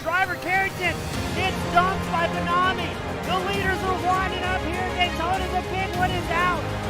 driver Carrington gets dumped by Benami. The leaders are winding up here. Daytona, the big one is out.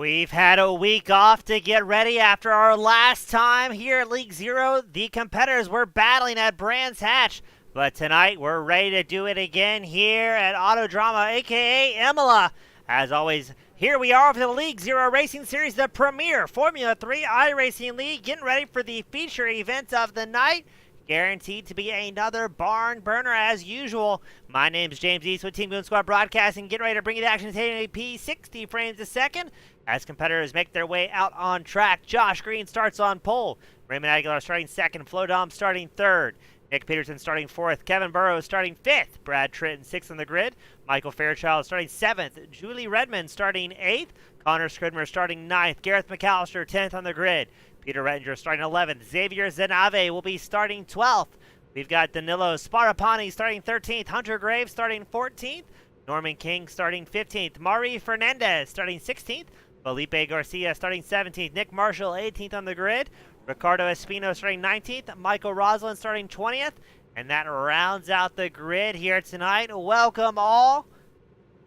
We've had a week off to get ready after our last time here at League Zero. The competitors were battling at Brands Hatch, but tonight we're ready to do it again here at Autodrama, aka Imola. As always, here we are for the League Zero Racing Series, the premier Formula 3 iRacing League, getting ready for the feature event of the night. Guaranteed to be another barn burner as usual. My name's James East with Team Goon Squad Broadcasting, getting ready to bring you the action at 1080p 60 frames a second as competitors make their way out on track. Josh Green starts on pole. Raymond Aguilar starting second. Flo Dom starting third. Nick Peterson starting fourth. Kevin Burrows starting fifth. Brad Tritton sixth on the grid. Michael Fairchild starting seventh. Julie Redmond starting eighth. Connor Scribner starting ninth. Gareth McAllister 10th on the grid. Peter Rettinger starting 11th. Xavier Zenave will be starting 12th. We've got Danilo Sparapani starting 13th. Hunter Graves starting 14th. Norman King starting 15th. Mari Fernandez starting 16th. Felipe Garcia starting 17th. Nick Marshall 18th on the grid. Ricardo Espino starting 19th. Michael Roslin starting 20th. And that rounds out the grid here tonight. Welcome all.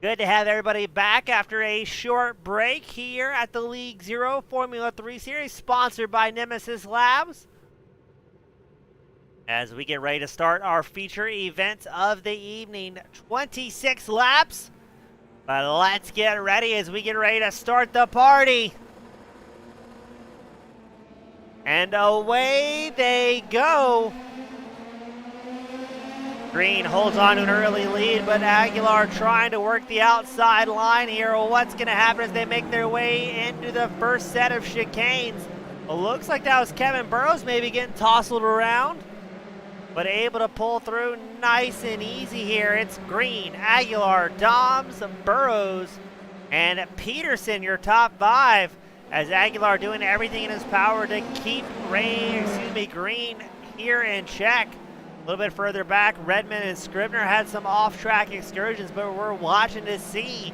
Good to have everybody back after a short break here at the League Zero Formula 3 Series, sponsored by Nemesis Labs. As we get ready to start our feature event of the evening, 26 laps. But let's get ready as we get ready to start the party. And away they go. Green holds on to an early lead, but Aguilar trying to work the outside line here. What's going to happen as they make their way into the first set of chicanes? It looks like that was Kevin Burrows maybe getting tousled around, but able to pull through nice and easy here. It's Green, Aguilar, Doms, Burrows, and Peterson, your top five, as Aguilar doing everything in his power to keep Green here in check. A little bit further back, Redmond and Scribner had some off-track excursions, but we're watching to see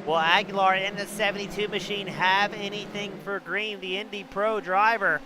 Will Aguilar in the 72 machine have anything for Green, the Indy Pro driver?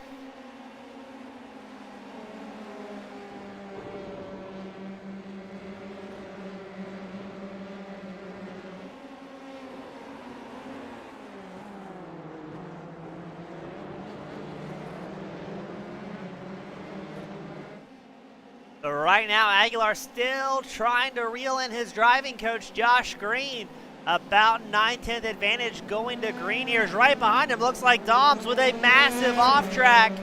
So right now, Aguilar still trying to reel in his driving coach, Josh Green. About 9/10 advantage going to Green here. Is right behind him. Looks like Doms with a massive off track.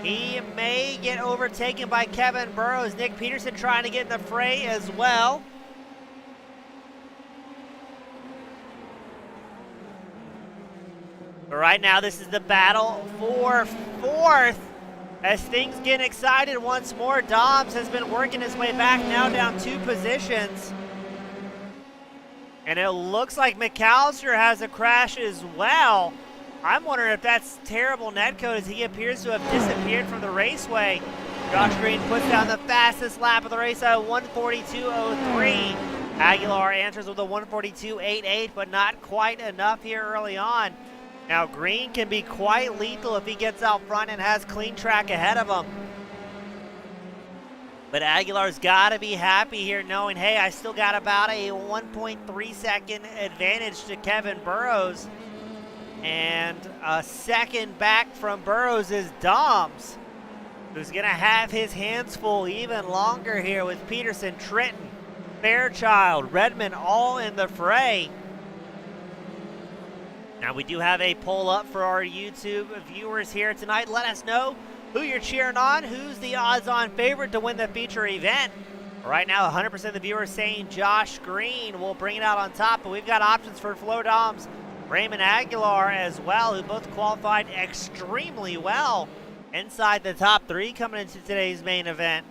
He may get overtaken by Kevin Burrows. Nick Peterson trying to get in the fray as well. But right now, this is the battle for fourth. As things get excited once more, Dobbs has been working his way back, now down 2 positions. And it looks like McAllister has a crash as well. I'm wondering if that's terrible netcode as he appears to have disappeared from the raceway. Josh Green puts down the fastest lap of the race at 1:42.03. Aguilar answers with a 1:42.88, but not quite enough here early on. Now Green can be quite lethal if he gets out front and has clean track ahead of him. But Aguilar's got to be happy here knowing, hey, I still got about a 1.3 second advantage to Kevin Burrows. And a second back from Burrows is Doms, who's going to have his hands full even longer here with Peterson, Trenton, Fairchild, Redmond all in the fray. Now we do have a poll up for our YouTube viewers here tonight. Let us know who you're cheering on, who's the odds-on favorite to win the feature event. Right now, 100% of the viewers saying Josh Green will bring it out on top, but we've got options for Flo Doms, Raymond Aguilar as well, who both qualified extremely well inside the top 3 coming into today's main event.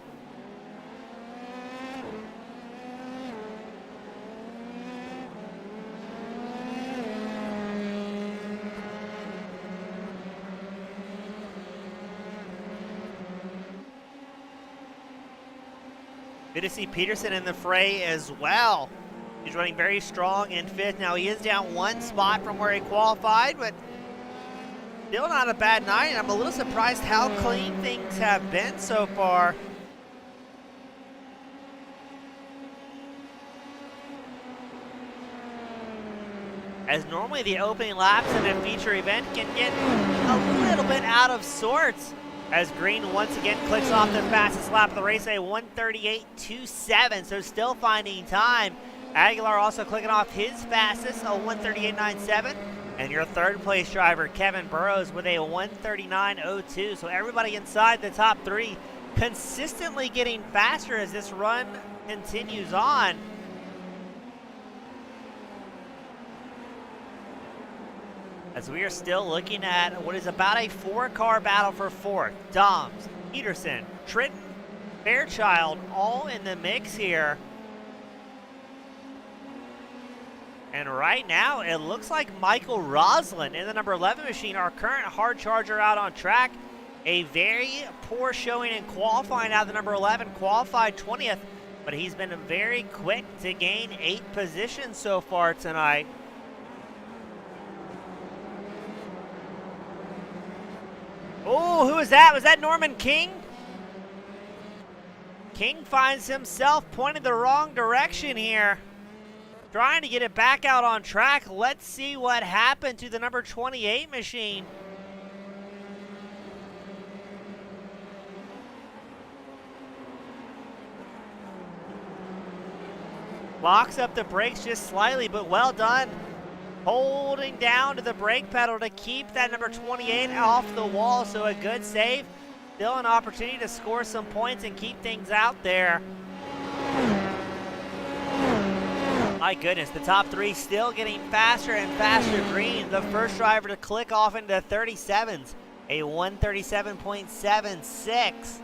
Good to see Peterson in the fray as well. He's running very strong in 5th. Now he is down 1 spot from where he qualified, but still not a bad night. I'm a little surprised how clean things have been so far. As normally the opening laps in a feature event can get a little bit out of sorts. As Green once again clicks off the fastest lap of the race, a 1:38.27, so still finding time. Aguilar also clicking off his fastest, a 1:38.97. And your 3rd place driver, Kevin Burrows, with a 1:39.02. So everybody inside the top 3 consistently getting faster as this run continues on. As we are still looking at what is about a 4-car battle for 4th. Doms, Peterson, Trenton, Fairchild, all in the mix here. And right now, it looks like Michael Roslin in the number 11 machine, our current hard charger out on track. A very poor showing in qualifying out of the number 11, qualified 20th, but he's been very quick to gain 8 positions so far tonight. Oh, who was that? Was that Norman King? King finds himself pointed the wrong direction here. Trying to get it back out on track. Let's see what happened to the number 28 machine. Locks up the brakes just slightly, but well done. Holding down to the brake pedal to keep that number 28 off the wall, so a good save. Still an opportunity to score some points and keep things out there. My goodness, the top 3 still getting faster and faster. Green, the first driver to click off into 37s, a 1:37.76.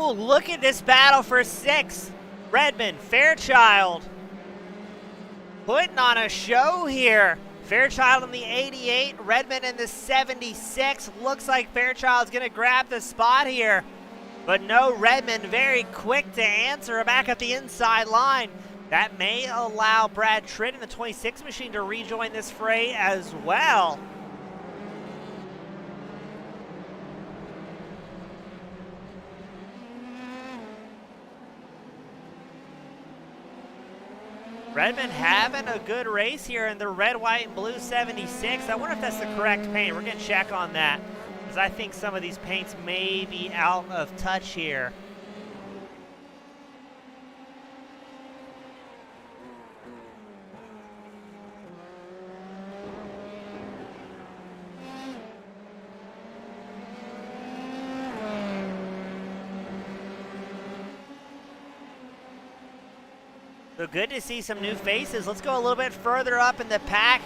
Ooh, look at this battle for 6th. Redmond, Fairchild putting on a show here. Fairchild in the 88, Redmond in the 76. Looks like Fairchild's going to grab the spot here. But no, Redmond very quick to answer back at the inside line. That may allow Brad Tritt in the 26 machine to rejoin this fray as well. Redmond having a good race here in the red, white, and blue 76. I wonder if that's the correct paint. We're going to check on that, because I think some of these paints may be out of touch here. So good to see some new faces. Let's go a little bit further up in the pack.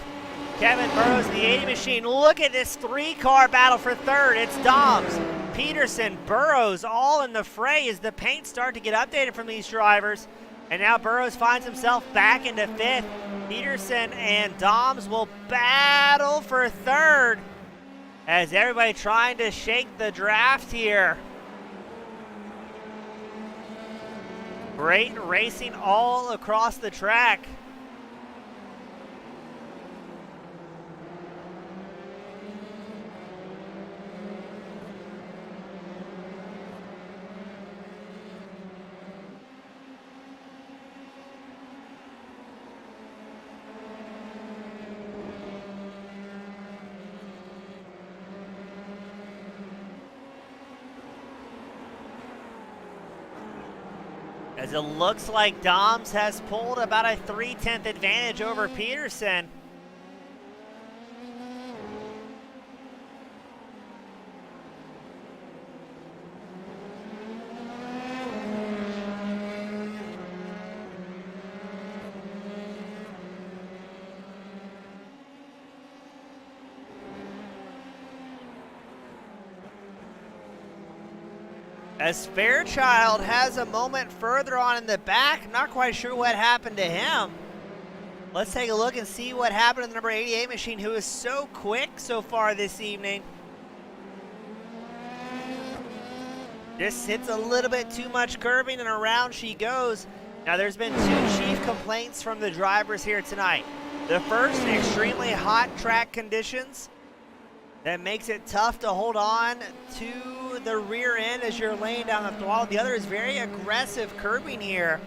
Kevin Burrows in the 80 machine. Look at this 3-car battle for 3rd. It's Doms, Peterson, Burrows all in the fray as the paints start to get updated from these drivers. And now Burrows finds himself back into 5th. Peterson and Doms will battle for 3rd as everybody trying to shake the draft here. Great racing all across the track. As it looks like Doms has pulled about a 3/10 advantage over Peterson. As Fairchild has a moment further on in the back, not quite sure what happened to him. Let's take a look and see what happened to the number 88 machine, who is so quick so far this evening. Just hits a little bit too much curbing and around she goes. Now there's been 2 chief complaints from the drivers here tonight. The first, extremely hot track conditions. That makes it tough to hold on to the rear end as you're laying down the throttle. The other is very aggressive curbing here.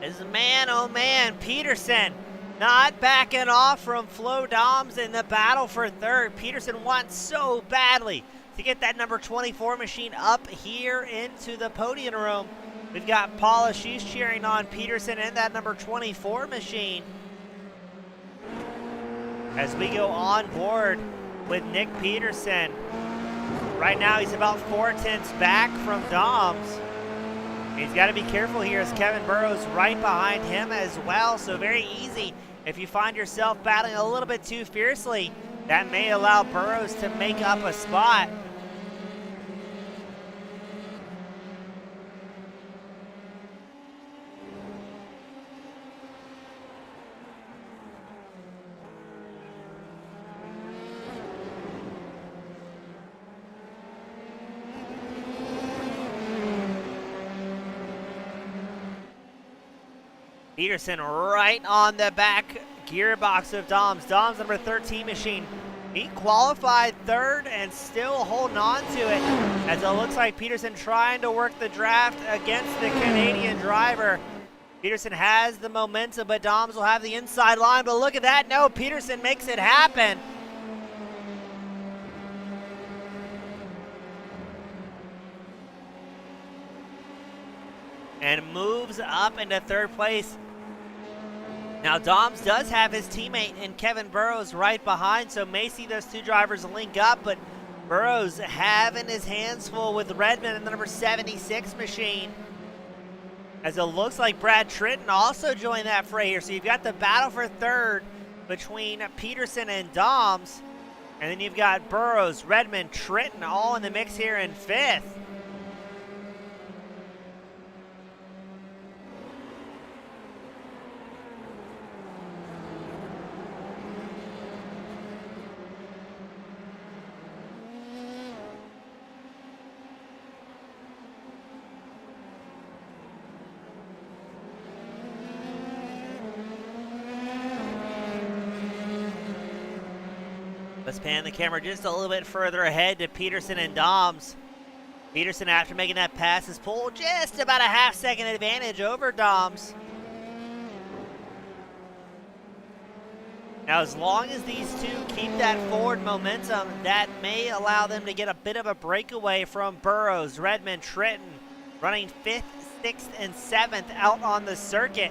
As man, oh man, Peterson not backing off from Flo Doms in the battle for 3rd. Peterson wants so badly to get that number 24 machine up here into the podium room. We've got Paula, she's cheering on Peterson and that number 24 machine. As we go on board with Nick Peterson. Right now he's about 4/10 back from Doms. He's got to be careful here as Kevin Burrows right behind him as well. So very easy if you find yourself battling a little bit too fiercely. That may allow Burrows to make up a spot. Peterson right on the back gearbox of Doms. Doms number 13 machine. He qualified 3rd and still holding on to it as it looks like Peterson trying to work the draft against the Canadian driver. Peterson has the momentum, but Doms will have the inside line. But look at that. No, Peterson makes it happen. And moves up into 3rd place. Now Doms does have his teammate in Kevin Burrows right behind, so may see those 2 drivers link up, but Burrows having his hands full with Redmond and the number 76 machine. As it looks like Brad Tritton also joined that fray here. So you've got the battle for third between Peterson and Doms. And then you've got Burrows, Redmond, Tritton all in the mix here in fifth. Let's pan the camera just a little bit further ahead to Peterson and Doms. Peterson, after making that pass, has pulled just about a half-second advantage over Doms. Now, as long as these two keep that forward momentum, that may allow them to get a bit of a breakaway from Burrows, Redmond, Tritton, running 5th, 6th, and 7th out on the circuit.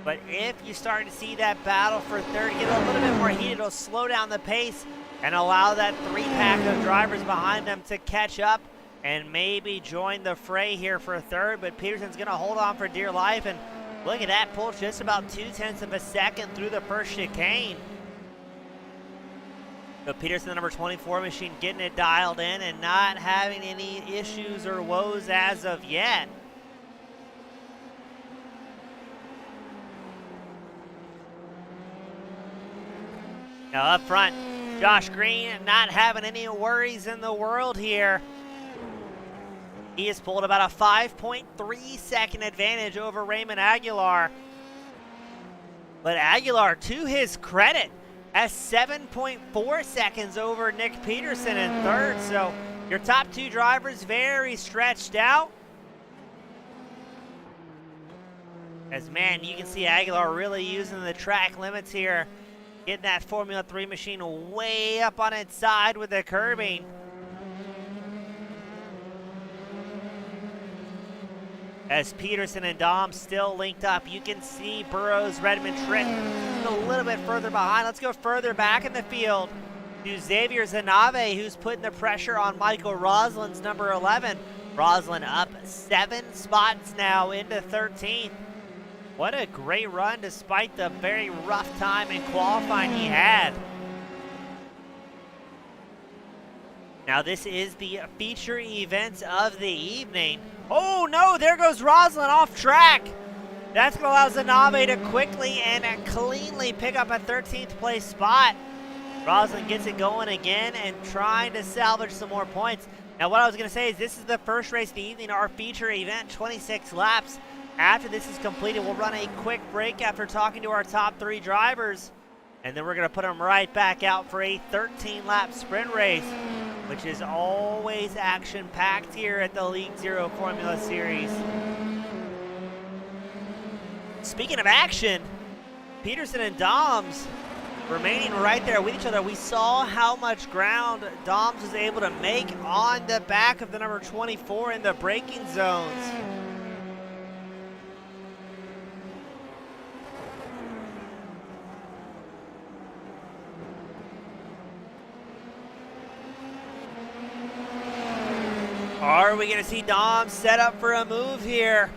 But if you start to see that battle for third get a little bit more heated, it'll slow down the pace and allow that three-pack of drivers behind them to catch up and maybe join the fray here for third. But Peterson's going to hold on for dear life, and look at that, pull just about 0.2 of a second through the first chicane. So Peterson, the number 24 machine, getting it dialed in and not having any issues or woes as of yet. Now up front, Josh Green not having any worries in the world here. He has pulled about a 5.3 second advantage over Raymond Aguilar. But Aguilar, to his credit, has 7.4 seconds over Nick Peterson in third. So your top two drivers very stretched out. As man, you can see Aguilar really using the track limits here. Getting that Formula 3 machine way up on its side with the curbing. As Peterson and Dom still linked up, you can see Burrows, Redmond, Tritton a little bit further behind. Let's go further back in the field to Xavier Zanave, who's putting the pressure on Michael Roslin's number 11. Roslin up 7 spots now into 13th. What a great run despite the very rough time in qualifying he had. Now this is the feature event of the evening. Oh no, there goes Roslin off track. That's going to allow Zanave to quickly and cleanly pick up a 13th place spot. Roslin gets it going again and trying to salvage some more points. Now what I was going to say is this is the first race of the evening, our feature event, 26 laps. After this is completed, we'll run a quick break after talking to our top 3 drivers. And then we're going to put them right back out for a 13-lap sprint race, which is always action-packed here at the League Zero Formula Series. Speaking of action, Peterson and Doms remaining right there with each other. We saw how much ground Doms was able to make on the back of the number 24 in the braking zones. Are we going to see Dom set up for a move here?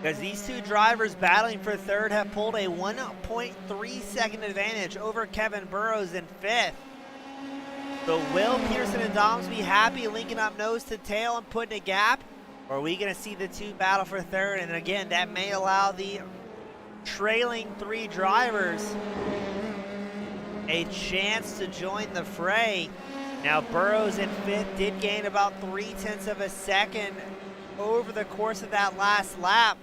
Because these two drivers battling for third have pulled a 1.3 second advantage over Kevin Burrows in 5th. So will Peterson and Doms be happy linking up nose to tail and putting a gap? Or are we going to see the two battle for third? And again, that may allow the trailing 3 drivers a chance to join the fray. Now Burrows in 5th did gain about 0.3 of a second over the course of that last lap.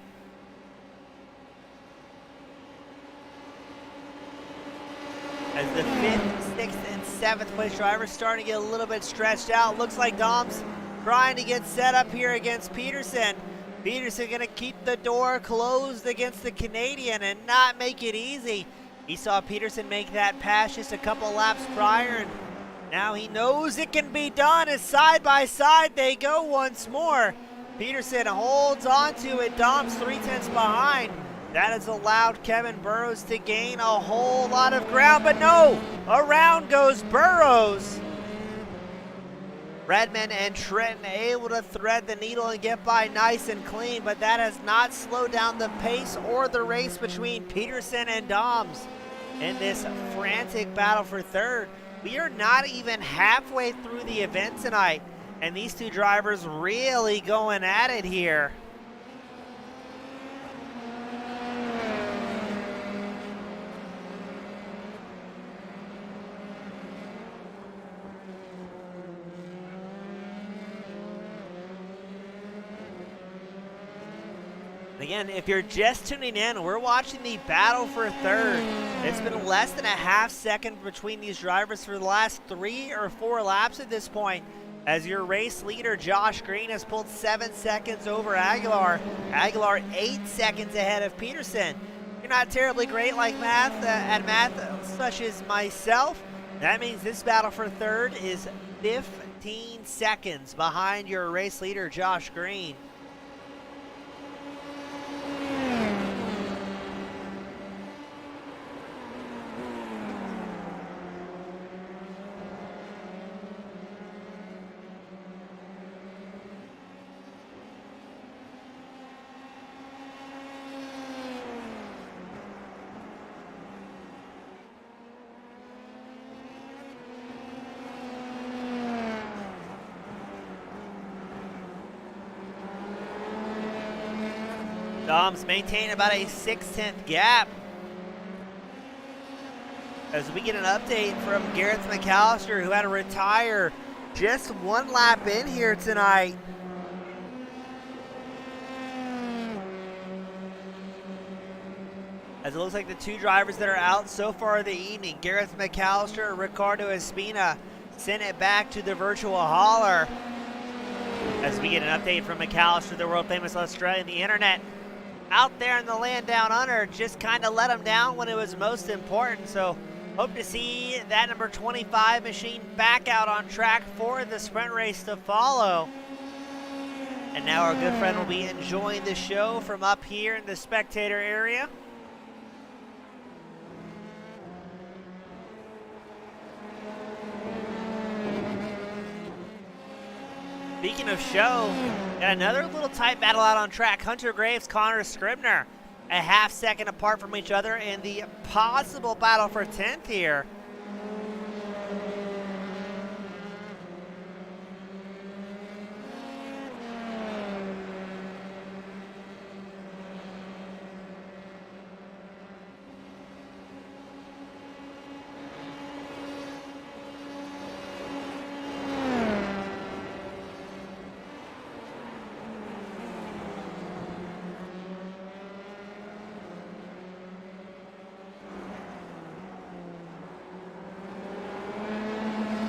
As the 5th, 6th, and 7th place drivers starting to get a little bit stretched out. Looks like Dom's trying to get set up here against Peterson. Peterson gonna keep the door closed against the Canadian and not make it easy. He saw Peterson make that pass just a couple laps prior, and now he knows it can be done as side by side they go once more. Peterson holds on to it. Dom's 0.3 behind. That has allowed Kevin Burrows to gain a whole lot of ground, but no! Around goes Burrows! Redmond and Trenton able to thread the needle and get by nice and clean, but that has not slowed down the pace or the race between Peterson and Doms in this frantic battle for third. We are not even halfway through the event tonight, and these two drivers really going at it here. Again, if you're just tuning in, we're watching the battle for third. It's been less than a half second between these drivers for the last 3 or 4 laps at this point, as your race leader, Josh Green, has pulled 7 seconds over Aguilar. Aguilar 8 seconds ahead of Peterson. You're not terribly great like at math, such as myself. That means this battle for third is 15 seconds behind your race leader, Josh Green. Doms maintain about a 6/10 gap. As we get an update from Gareth McAllister, who had to retire just 1 lap in here tonight. As it looks like the 2 drivers that are out so far of the evening, Gareth McAllister, Ricardo Espina, sent it back to the virtual hauler. As we get an update from McAllister, the world famous Australian, the internet out there in the land down under just kind of let him down when it was most important. So hope to see that number 25 machine back out on track for the sprint race to follow. And now our good friend will be enjoying the show from up here in the spectator area. Speaking of show, got another little tight battle out on track. Hunter Graves, Connor Scribner, a half second apart from each other in the possible battle for 10th here.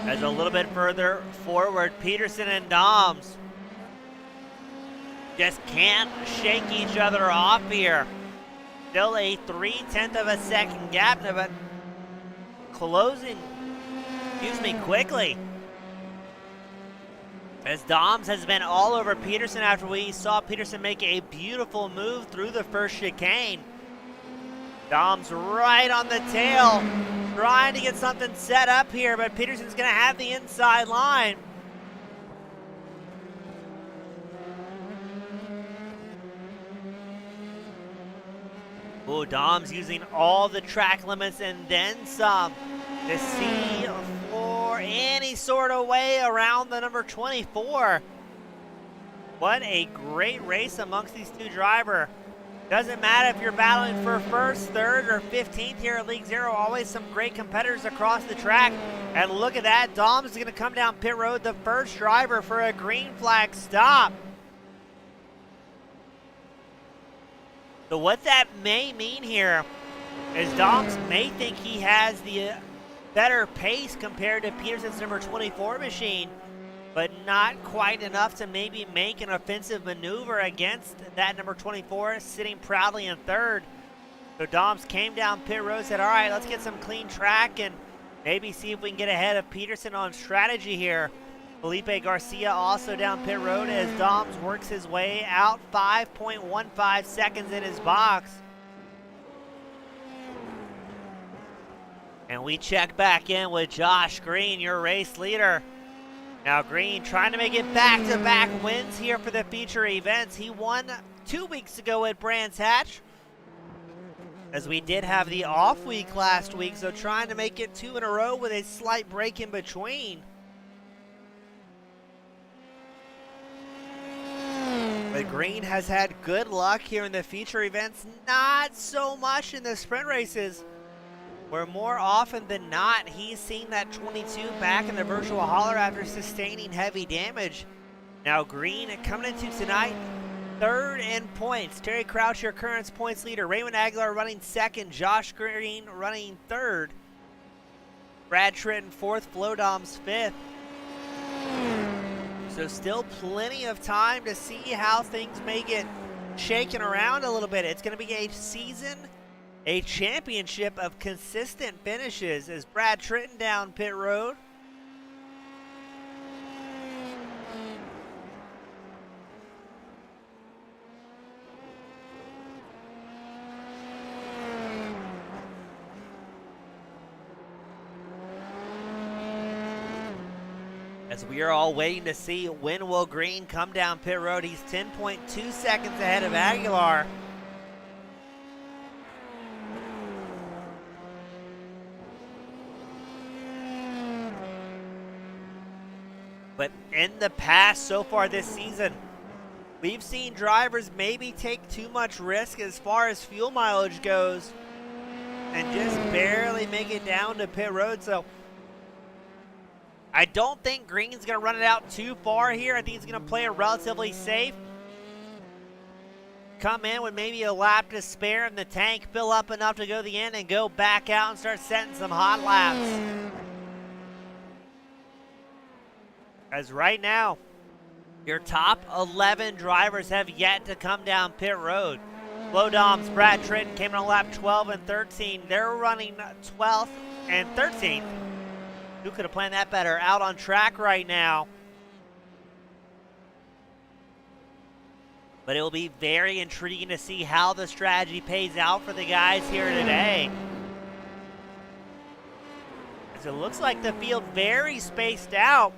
As a little bit further forward, Peterson and Doms just can't shake each other off here. Still a 3/10 of a second gap, but closing, quickly. As Doms has been all over Peterson after we saw Peterson make a beautiful move through the first chicane. Doms right on the tail, trying to get something set up here, but Peterson's going to have the inside line. Oh, Doms using all the track limits and then some to see for any sort of way around the number 24. What a great race amongst these 2 drivers. Doesn't matter if you're battling for first, third, or 15th here at League Zero. Always some great competitors across the track. And look at that. Doms is going to come down pit road, the first driver for a green flag stop. So what that may mean here is Doms may think he has the better pace compared to Peterson's number 24 machine, but not quite enough to maybe make an offensive maneuver against that number 24 sitting proudly in third. So Doms came down pit road, said, all right, let's get some clean track and maybe see if we can get ahead of Peterson on strategy here. Felipe Garcia also down pit road as Doms works his way out 5.15 seconds in his box. And we check back in with Josh Green, your race leader. Now Green trying to make it back-to-back wins here for the feature events. He won 2 weeks ago at Brands Hatch, as we did have the off week last week, so trying to make it 2 in a row with a slight break in between. But Green has had good luck here in the feature events, not so much in the sprint races, where more often than not he's seen that 22 back in the virtual hauler after sustaining heavy damage. Now Green coming into tonight, 3rd in points. Terry Crouch, your current points leader. Raymond Aguilar running 2nd. Josh Green running 3rd. Brad Tritton 4th. Flodom's 5th. So still plenty of time to see how things may get shaken around a little bit. It's going to be a season, a championship of consistent finishes as Brad Tritton down pit road. As we are all waiting to see when will Green come down pit road. He's 10.2 seconds ahead of Aguilar. But in the past so far this season, we've seen drivers maybe take too much risk as far as fuel mileage goes and just barely make it down to pit road. So I don't think Green's going to run it out too far here. I think he's going to play it relatively safe. Come in with maybe a lap to spare in the tank, fill up enough to go to the end, and go back out and start setting some hot laps. As right now, your top 11 drivers have yet to come down pit road. Flodom's Brad Tritton came in on lap 12 and 13. They're running 12th and 13th. Who could have planned that better? Out on track right now. But it will be very intriguing to see how the strategy pays out for the guys here today. As it looks like the field very spaced out.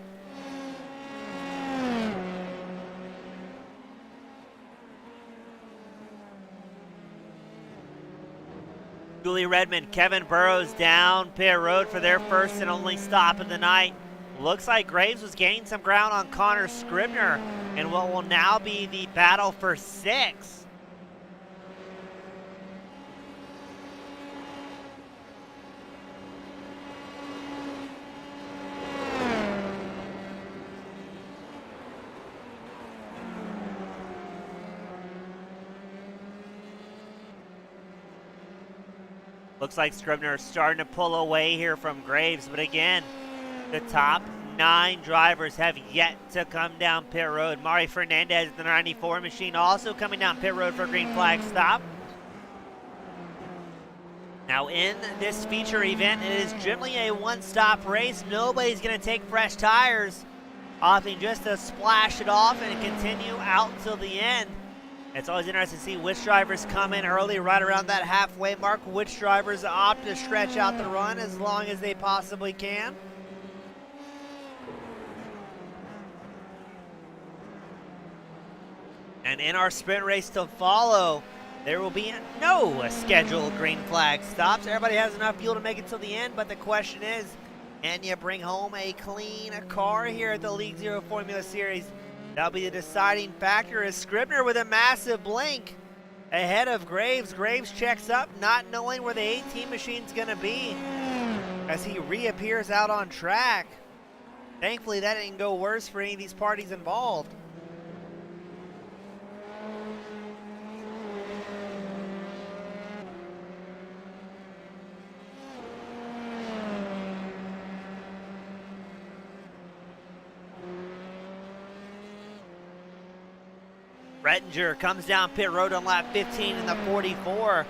Julie Redmond, Kevin Burrows down pit road for their first and only stop of the night. Looks like Graves was gaining some ground on Connor Scribner in what will now be the battle for 6. Looks like Scribner is starting to pull away here from Graves, but again, the top 9 drivers have yet to come down pit road. Mari Fernandez, the 94 machine, also coming down pit road for a green flag stop. Now in this feature event, it is generally a one-stop race. Nobody's going to take fresh tires, opting just to splash it off and continue out until the end. It's always interesting to see which drivers come in early, right around that halfway mark, which drivers opt to stretch out the run as long as they possibly can. And in our sprint race to follow, there will be no scheduled green flag stops. Everybody has enough fuel to make it till the end, but the question is, can you bring home a clean car here at the League Zero Formula Series? That'll be the deciding factor as Scribner with a massive blink ahead of Graves. Graves checks up, not knowing where the 18 machine's going to be as he reappears out on track. Thankfully, that didn't go worse for any of these parties involved. Rettinger comes down pit road on lap 15 in the 44.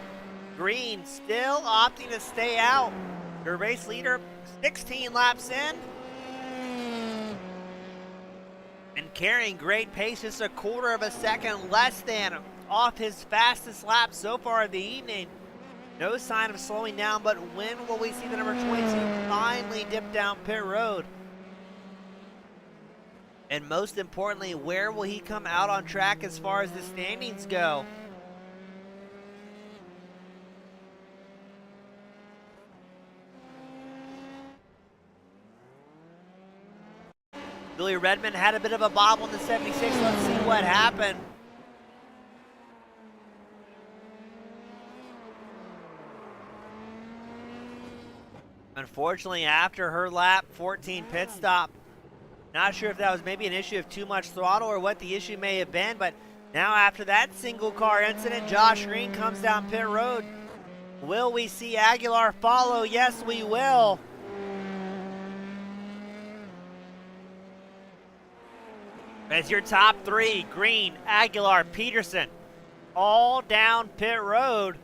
Green still opting to stay out. Your race leader 16 laps in. And carrying great pace, just a quarter of a second less than off his fastest lap so far of the evening. No sign of slowing down, but when will we see the number 22 finally dip down pit road? And most importantly, where will he come out on track as far as the standings go? Julie Redmond had a bit of a bobble in the 76. Let's see what happened. Unfortunately, after her lap 14 pit stop, not sure if that was maybe an issue of too much throttle or what the issue may have been, but now after that single car incident, Josh Green comes down pit road. Will we see Aguilar follow? Yes, we will. As your top three, Green, Aguilar, Peterson, all down pit road.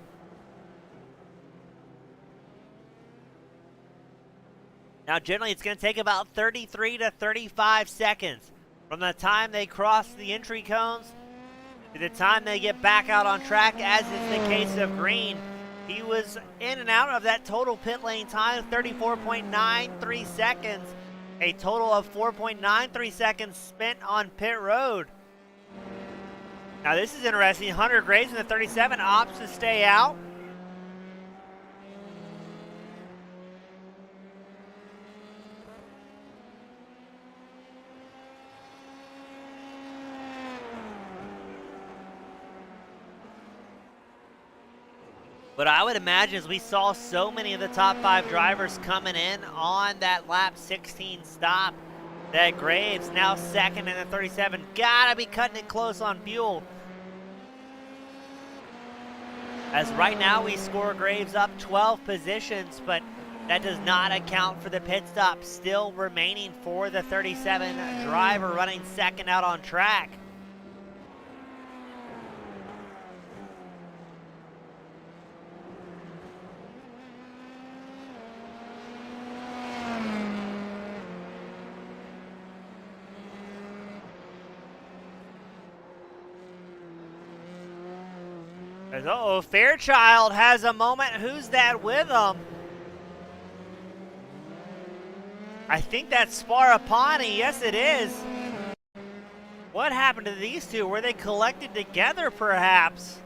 Now, generally, it's going to take about 33 to 35 seconds from the time they cross the entry cones to the time they get back out on track, as is the case of Green. He was in and out of that total pit lane time, 34.93 seconds. A total of 4.93 seconds spent on pit road. Now, this is interesting. Hunter Graves in the 37 opts to stay out. But I would imagine, as we saw so many of the top 5 drivers coming in on that lap 16 stop, that Graves, now second in the 37, gotta be cutting it close on fuel. As right now we score Graves up 12 positions, but that does not account for the pit stop still remaining for the 37 driver running second out on track. Uh-oh, Fairchild has a moment. Who's that with him? I think that's Sparapani. Yes, it is. What happened to these two? Were they collected together, perhaps?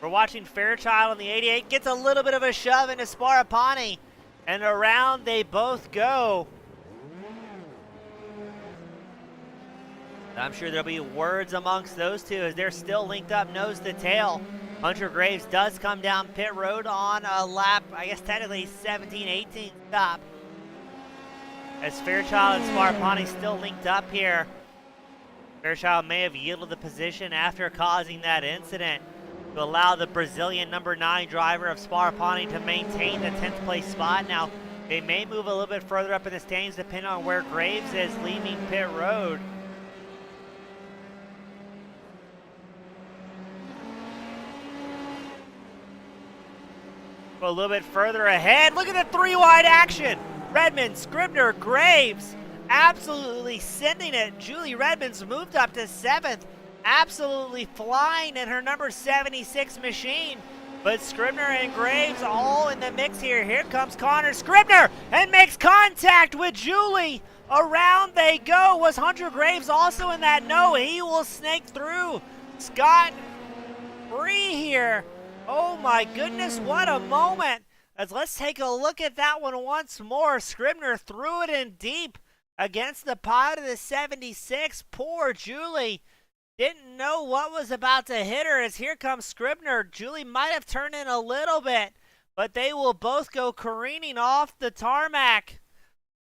We're watching Fairchild in the 88. Gets a little bit of a shove into Sparapani. And around they both go. I'm sure there'll be words amongst those two as they're still linked up nose to tail. Hunter Graves does come down pit road on a lap, I guess technically 17-18 stop. As Fairchild and Sparapani still linked up here. Fairchild may have yielded the position after causing that incident to allow the Brazilian number 9 driver of Sparapani to maintain the 10th place spot. Now, they may move a little bit further up in the standings depending on where Graves is leaving pit road. A little bit further ahead. Look at the 3-wide action. Redmond, Scribner, Graves absolutely sending it. Julie Redmond's moved up to 7th. Absolutely flying in her number 76 machine. But Scribner and Graves all in the mix here. Here comes Connor Scribner and makes contact with Julie. Around they go. Was Hunter Graves also in that? No, he will snake through. Scott free here. Oh my goodness, what a moment. Let's take a look at that one once more. Scribner threw it in deep against the pod of the 76. Poor Julie. Didn't know what was about to hit her as here comes Scribner. Julie might have turned in a little bit, but they will both go careening off the tarmac.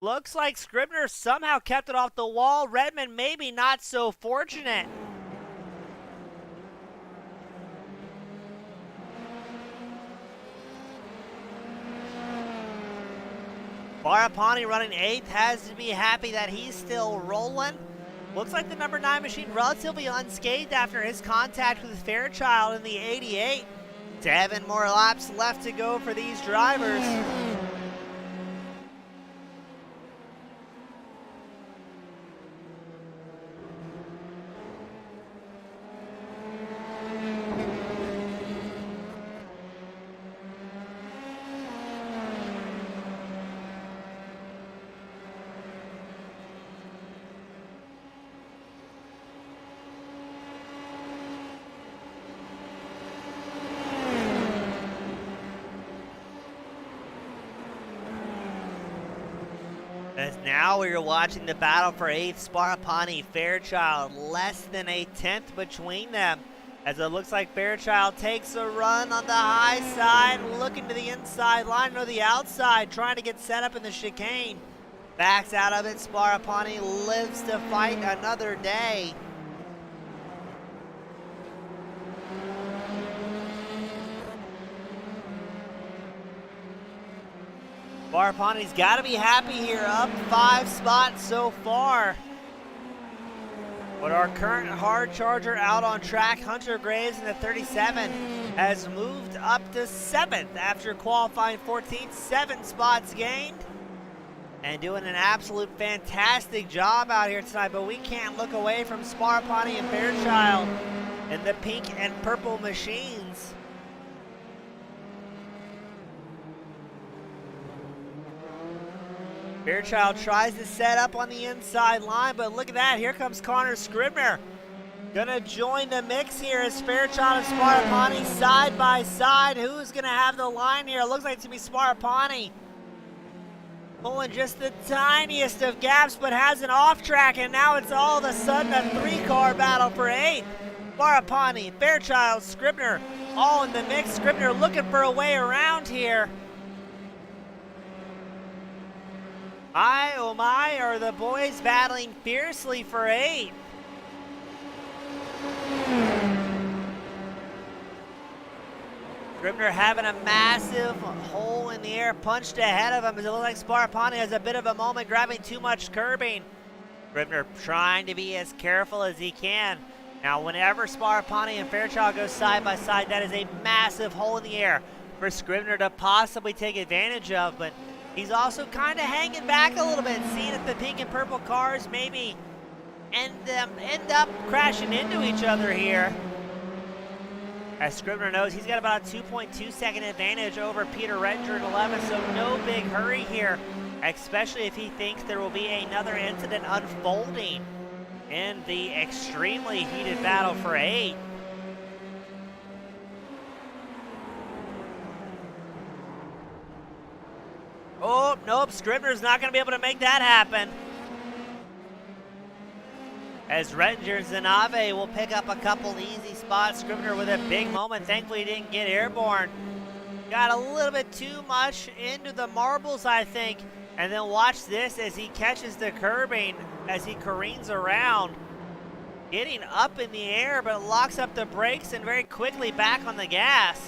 Looks like Scribner somehow kept it off the wall. Redmond maybe not so fortunate. Sparapani running 8th, has to be happy that he's still rolling. Looks like the number 9 machine relatively unscathed after his contact with Fairchild in the 88. 7 more laps left to go for these drivers. As now we are watching the battle for 8th, Sparapani, Fairchild, less than a tenth between them. As it looks like Fairchild takes a run on the high side, looking to the inside line or the outside, trying to get set up in the chicane. Backs out of it, Sparapani lives to fight another day. Sparapani's got to be happy here, up 5 spots so far. But our current hard charger out on track, Hunter Graves in the 37, has moved up to 7th after qualifying 14th, 7 spots gained. And doing an absolute fantastic job out here tonight, but we can't look away from Sparapani and Fairchild in the pink and purple machines. Fairchild tries to set up on the inside line, but look at that. Here comes Connor Scribner. Gonna join the mix here as Fairchild and Sparapani side by side. Who's gonna have the line here? It looks like it's gonna be Sparapani. Pulling just the tiniest of gaps, but has an off track, and now it's all of a sudden a 3-car battle for 8th. Sparapani, Fairchild, Scribner, all in the mix. Scribner looking for a way around here. My, oh my, are the boys battling fiercely for 8th. Scribner having a massive hole in the air punched ahead of him as it looks like Sparapani has a bit of a moment grabbing too much curbing. Scribner trying to be as careful as he can. Now whenever Sparapani and Fairchild go side by side, that is a massive hole in the air for Scribner to possibly take advantage of, but he's also kind of hanging back a little bit, seeing if the pink and purple cars maybe end up crashing into each other here. As Scribner knows, he's got about a 2.2 second advantage over Peter Rettinger in 11th, so no big hurry here, especially if he thinks there will be another incident unfolding in the extremely heated battle for 8th. Oh, nope, Scribner's not going to be able to make that happen. As Rettinger and Zanave will pick up a couple easy spots. Scribner with a big moment. Thankfully he didn't get airborne. Got a little bit too much into the marbles, I think. And then watch this as he catches the curbing as he careens around. Getting up in the air, but locks up the brakes and very quickly back on the gas.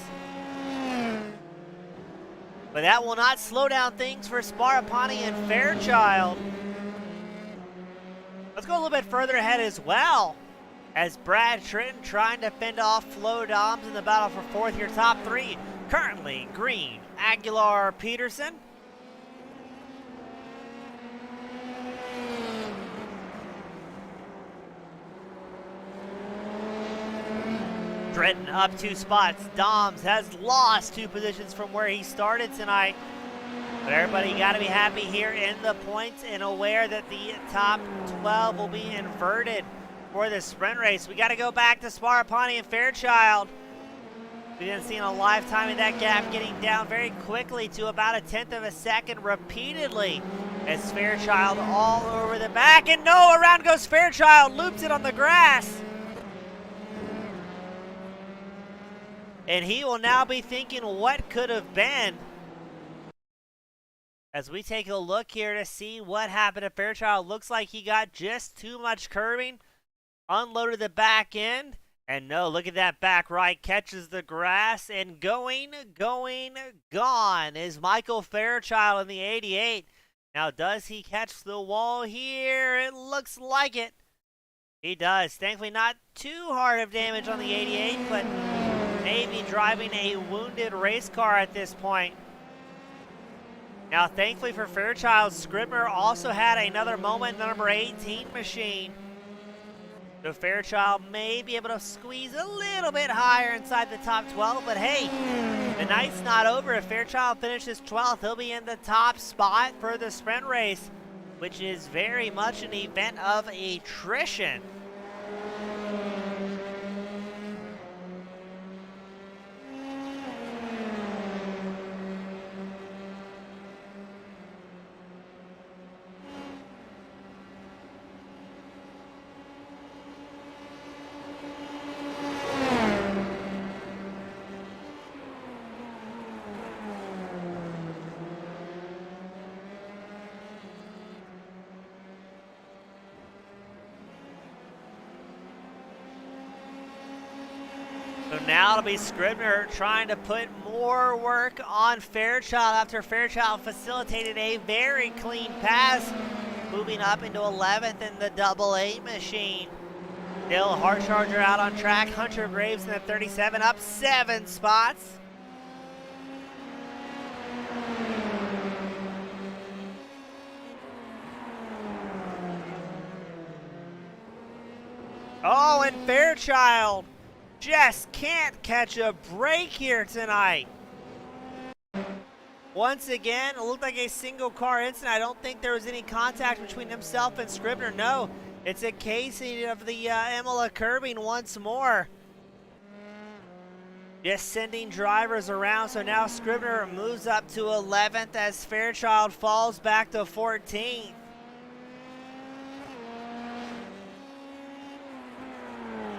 But that will not slow down things for Sparapani and Fairchild. Let's go a little bit further ahead as well, as Brad Tritton trying to fend off Flo Doms in the battle for 4th here. Top 3 currently green, Aguilar, Peterson. Tritton up 2 spots. Doms has lost 2 positions from where he started tonight. But everybody got to be happy here in the points and aware that the top 12 will be inverted for the sprint race. We got to go back to Sparapani and Fairchild. We didn't see in a lifetime of that gap getting down very quickly to about a 1/10 of a second repeatedly as Fairchild all over the back. And no, around goes Fairchild, loops it on the grass. And he will now be thinking what could have been. As we take a look here to see what happened to Fairchild, looks like he got just too much curbing, unloaded the back end, and no, look at that back right, catches the grass, and gone is Michael Fairchild in the 88. Now, does he catch the wall here? It looks like it. He does. Thankfully, not too hard of damage on the 88, but maybe driving a wounded race car at this point. Now, thankfully for Fairchild, Scribner also had another moment in the number 18 machine. So Fairchild may be able to squeeze a little bit higher inside the top 12, but hey, the night's not over. If Fairchild finishes 12th, he'll be in the top spot for the sprint race, which is very much an event of attrition. So now it'll be Scribner trying to put more work on Fairchild after Fairchild facilitated a very clean pass, moving up into 11th in the AA machine. Still Hard Charger out on track. Hunter Graves in the 37, up 7 spots. Oh, and Fairchild just can't catch a break here tonight. Once again, it looked like a single car incident. I don't think there was any contact between himself and Scribner. No, it's a case of the Imola curbing once more. Just sending drivers around, so now Scribner moves up to 11th as Fairchild falls back to 14th.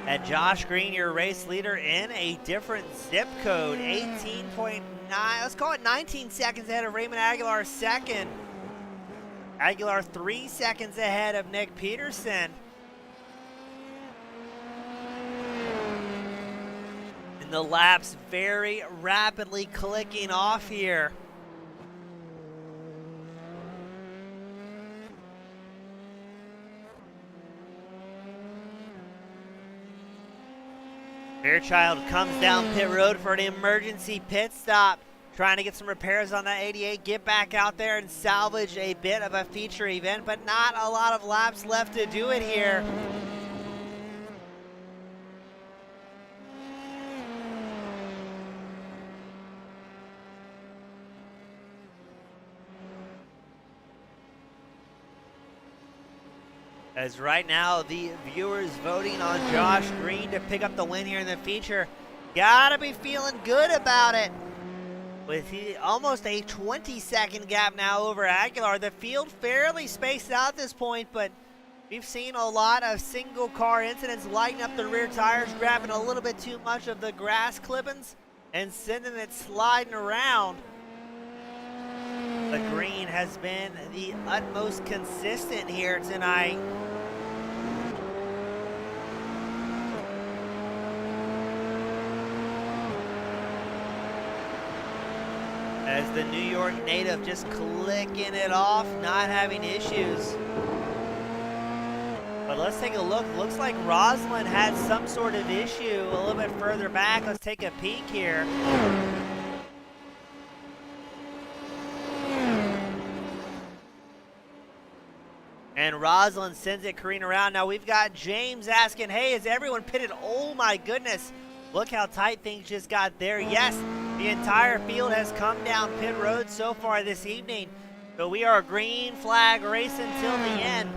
And Josh Green, your race leader, in a different zip code, 18.9, let's call it 19 seconds ahead of Raymond Aguilar second. Aguilar 3 seconds ahead of Nick Peterson. And the laps very rapidly clicking off here. Fairchild comes down pit road for an emergency pit stop, trying to get some repairs on that 88, get back out there and salvage a bit of a feature event, but not a lot of laps left to do it here. As right now, the viewers voting on Josh Green to pick up the win here in the feature. Gotta be feeling good about it. With almost a 20-second gap now over Aguilar. The field fairly spaced out at this point, but we've seen a lot of single car incidents lighting up the rear tires, grabbing a little bit too much of the grass clippings and sending it sliding around. But Green has been the utmost consistent here tonight. As the New York native just clicking it off, not having issues. But let's take a look. Looks like Rosalind had some sort of issue a little bit further back. Let's take a peek here. And Rosalind sends it careening around. Now we've got James asking, hey, is everyone pitted? Oh my goodness. Look how tight things just got there. Yes, the entire field has come down pit road so far this evening. So we are green flag racing till the end.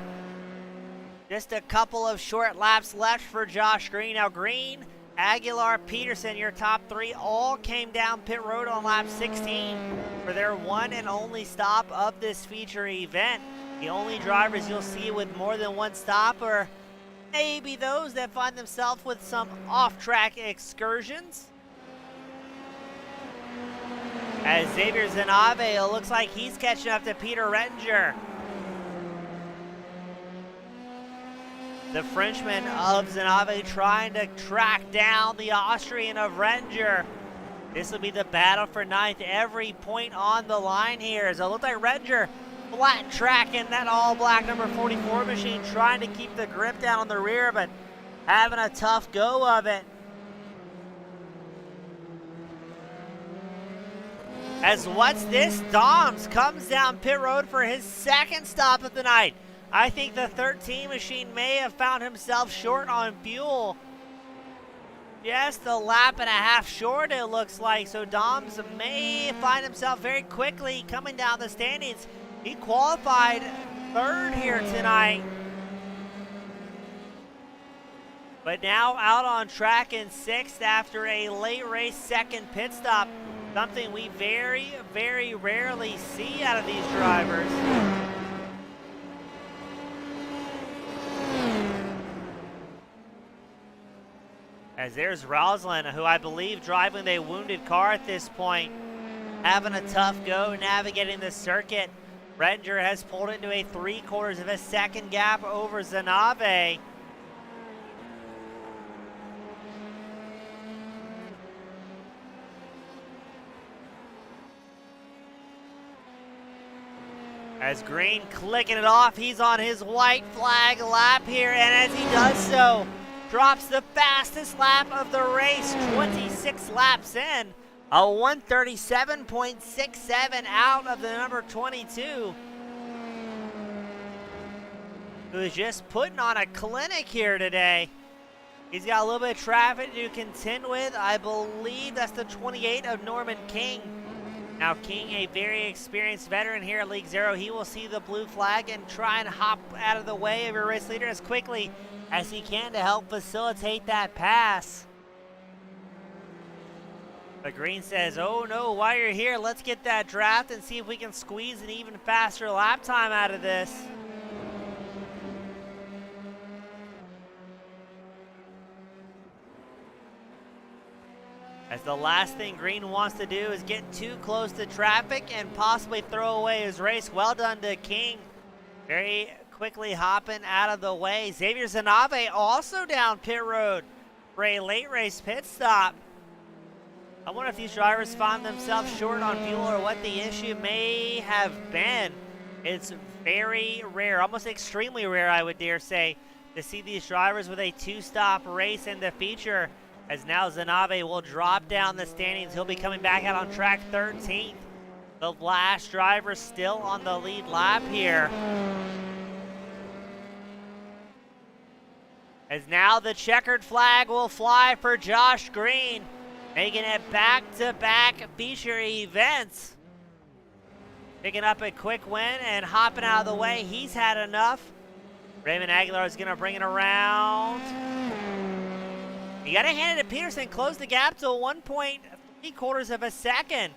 Just a couple of short laps left for Josh Green. Now Green, Aguilar, Peterson, your top three, all came down pit road on lap 16 for their one and only stop of this feature event. The only drivers you'll see with more than one stop are maybe those that find themselves with some off-track excursions. As Xavier Zanave, it looks like he's catching up to Peter Rettinger. The Frenchman of Zanave trying to track down the Austrian of Rettinger. This will be the battle for ninth. Every point on the line here. As it looks like Rettinger flat tracking that all-black number 44 machine, trying to keep the grip down on the rear, but having a tough go of it. As what's this? Doms comes down pit road for his second stop of the night. I think the 13 machine may have found himself short on fuel. Just a lap and a half short, it looks like. So Doms may find himself very quickly coming down the standings. He qualified third here tonight. But now out on track in sixth after a late race second pit stop. Something we very, very rarely see out of these drivers. As there's Rosalind, who I believe driving a wounded car at this point, having a tough go navigating the circuit. Rettinger has pulled into a 3/4 of a second gap over Zanave. As Green clicking it off, he's on his white flag lap here, and as he does so, drops the fastest lap of the race, 26 laps in, a 137.67 out of the number 22. Who's just putting on a clinic here today. He's got a little bit of traffic to contend with. I believe that's the 28 of Norman King. Now King, a very experienced veteran here at League Zero, he will see the blue flag and try and hop out of the way of your race leader as quickly as he can to help facilitate that pass. But Green says, oh no, while you're here, let's get that draft and see if we can squeeze an even faster lap time out of this. As the last thing Green wants to do is get too close to traffic and possibly throw away his race. Well done to King. Very quickly hopping out of the way. Xavier Zanave also down pit road for a late race pit stop. I wonder if these drivers find themselves short on fuel or what the issue may have been. It's very rare, almost extremely rare, I would dare say, to see these drivers with a two-stop race in the feature. As now Zanave will drop down the standings. He'll be coming back out on track 13th. The last driver still on the lead lap here. As now the checkered flag will fly for Josh Green, making it back-to-back feature events. Picking up a quick win and hopping out of the way. He's had enough. Raymond Aguilar is going to bring it around. You got to hand it to Peterson. Close the gap to 1.75 of a second.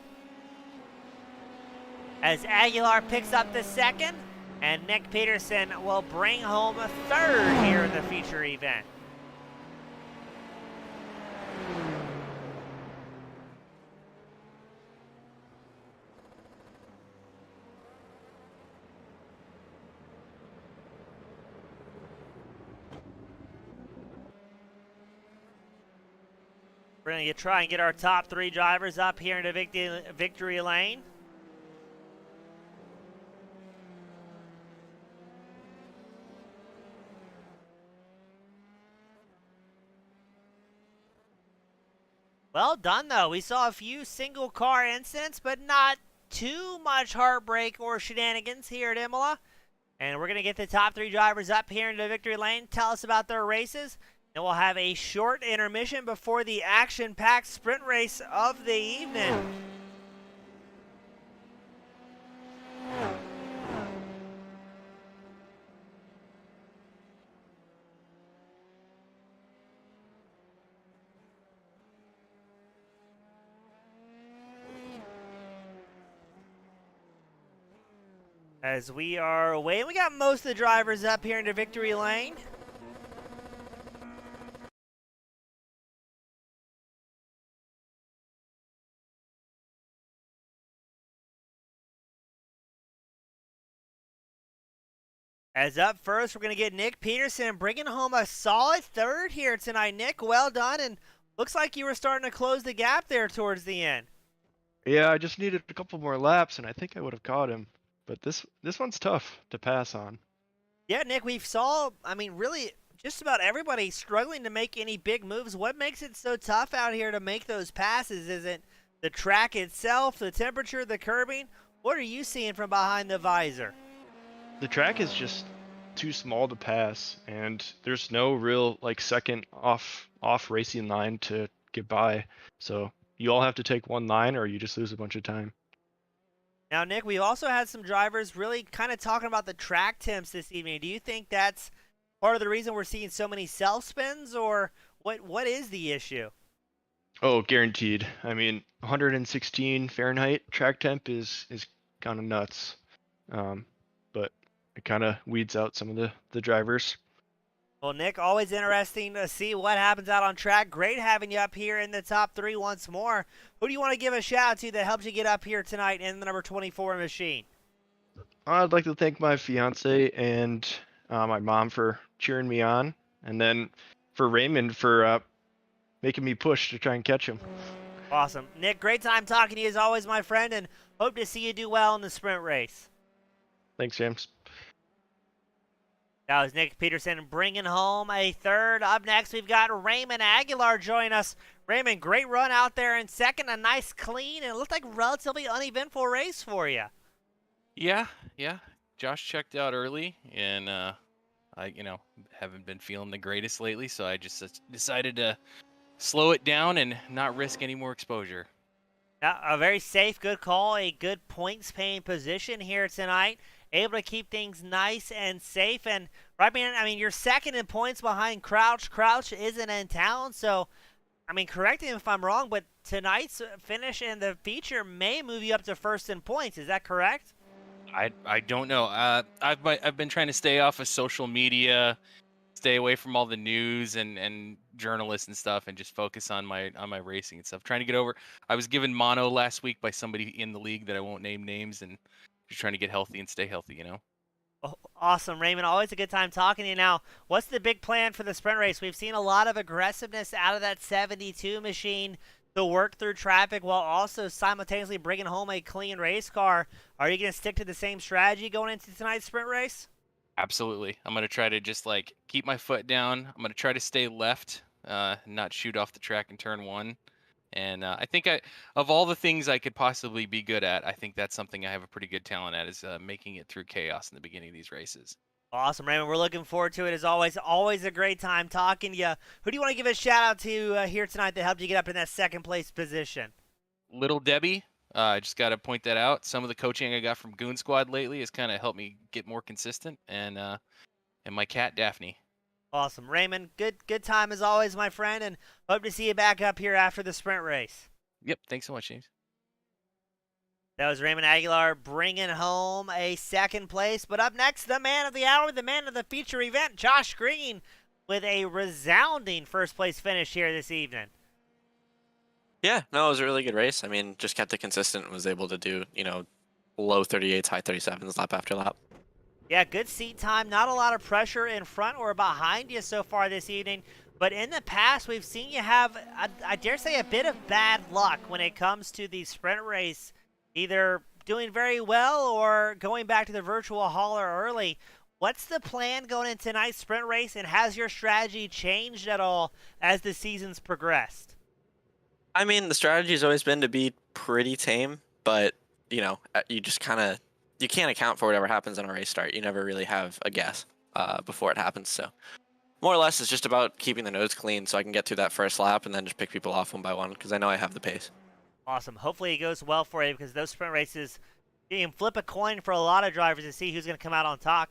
As Aguilar picks up the second, and Nick Peterson will bring home a third here in the feature event. We're going to try and get our top three drivers up here into victory lane. Well done, though. We saw a few single car incidents, but not too much heartbreak or shenanigans here at Imola. And we're going to get the top three drivers up here into victory lane. Tell us about their races. And we'll have a short intermission before the action-packed sprint race of the evening. As we are waiting, we got most of the drivers up here into victory lane. As up first, we're going to get Nick Peterson bringing home a solid third here tonight. Nick, well done, and looks like you were starting to close the gap there towards the end. Yeah, I just needed a couple more laps, and I think I would have caught him. But this one's tough to pass on. Yeah, Nick, we saw, really just about everybody struggling to make any big moves. What makes it so tough out here to make those passes? Is it the track itself, the temperature, the curbing? What are you seeing from behind the visor? The track is just too small to pass, and there's no real second off racing line to get by. So you all have to take one line, or you just lose a bunch of time. Now, Nick, we also had some drivers really kind of talking about the track temps this evening. Do you think that's part of the reason we're seeing so many self spins, or what is the issue? Oh, guaranteed. 116 Fahrenheit track temp is kind of nuts. But it kind of weeds out some of the drivers. Well, Nick, always interesting to see what happens out on track. Great having you up here in the top three once more. Who do you want to give a shout out to that helped you get up here tonight in the number 24 machine? I'd like to thank my fiance and my mom for cheering me on, and then for Raymond for making me push to try and catch him. Awesome. Nick, great time talking to you as always, my friend, and hope to see you do well in the sprint race. Thanks, James. That was Nick Peterson bringing home a third. Up next, we've got Raymond Aguilar join us. Raymond, great run out there in second. A nice clean, and it looked like a relatively uneventful race for you. Yeah. Josh checked out early, and I, haven't been feeling the greatest lately, so I just decided to slow it down and not risk any more exposure. A very safe, good call. A good points-paying position here tonight. Able to keep things nice and safe. And, right, man, I mean, you're second in points behind Crouch. Crouch isn't in town, so, I mean, correct me if I'm wrong, but tonight's finish in the feature may move you up to first in points. Is that correct? I don't know. I've been trying to stay off of social media, stay away from all the news and journalists and stuff, and just focus on my racing and stuff. Trying to get over. I was given mono last week by somebody in the league that I won't name names, and just trying to get healthy and stay healthy. Oh, awesome, Raymond. Always a good time talking to you. Now, what's the big plan for the sprint race? We've seen a lot of aggressiveness out of that 72 machine to work through traffic while also simultaneously bringing home a clean race car. Are you going to stick to the same strategy going into tonight's sprint race? Absolutely. I'm going to try to just keep my foot down. I'm going to try to stay left, not shoot off the track in turn one. And I think of all the things I could possibly be good at, I think that's something I have a pretty good talent at, is making it through chaos in the beginning of these races. Awesome, Raymond. We're looking forward to it as always. Always a great time talking to you. Who do you want to give a shout out to here tonight that helped you get up in that second place position? Little Debbie. I just got to point that out. Some of the coaching I got from Goon Squad lately has kind of helped me get more consistent. And my cat, Daphne. Awesome. Raymond, good time as always, my friend, and hope to see you back up here after the sprint race. Yep. Thanks so much, James. That was Raymond Aguilar bringing home a second place. But up next, the man of the hour, the man of the feature event, Josh Green, with a resounding first place finish here this evening. Yeah, no, it was a really good race. I mean, just kept it consistent and was able to do, low 38s, high 37s lap after lap. Yeah, good seat time. Not a lot of pressure in front or behind you so far this evening. But in the past, we've seen you have, I dare say, a bit of bad luck when it comes to the sprint race, either doing very well or going back to the virtual hauler early. What's the plan going into tonight's sprint race, and has your strategy changed at all as the season's progressed? I mean, the strategy has always been to be pretty tame, but, you just you can't account for whatever happens in a race start. You never really have a guess before it happens. So more or less, it's just about keeping the nose clean so I can get through that first lap and then just pick people off one by one because I know I have the pace. Awesome. Hopefully it goes well for you, because those sprint races, you can flip a coin for a lot of drivers to see who's going to come out on top.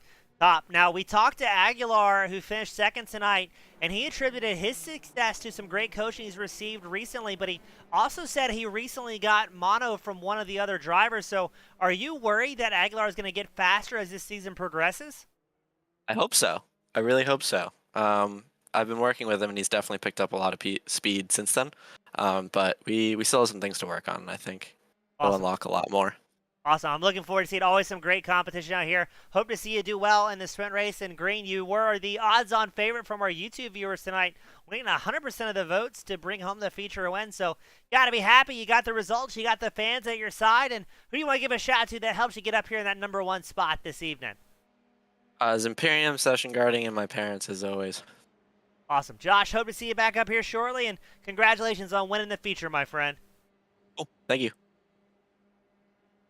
Now, we talked to Aguilar, who finished second tonight, and he attributed his success to some great coaching he's received recently, but he also said he recently got mono from one of the other drivers. So are you worried that Aguilar is going to get faster as this season progresses? I hope so. I really hope so. I've been working with him, and he's definitely picked up a lot of speed since then. But we still have some things to work on, and I think we'll unlock a lot more. Awesome. I'm looking forward to seeing always some great competition out here. Hope to see you do well in the sprint race. And Green, you were the odds-on favorite from our YouTube viewers tonight, winning 100% of the votes to bring home the feature win. So you got to be happy. You got the results. You got the fans at your side. And who do you want to give a shout out to that helps you get up here in that number one spot this evening? Imperium, Session Guarding, and my parents, as always. Awesome. Josh, hope to see you back up here shortly. And congratulations on winning the feature, my friend. Oh, thank you.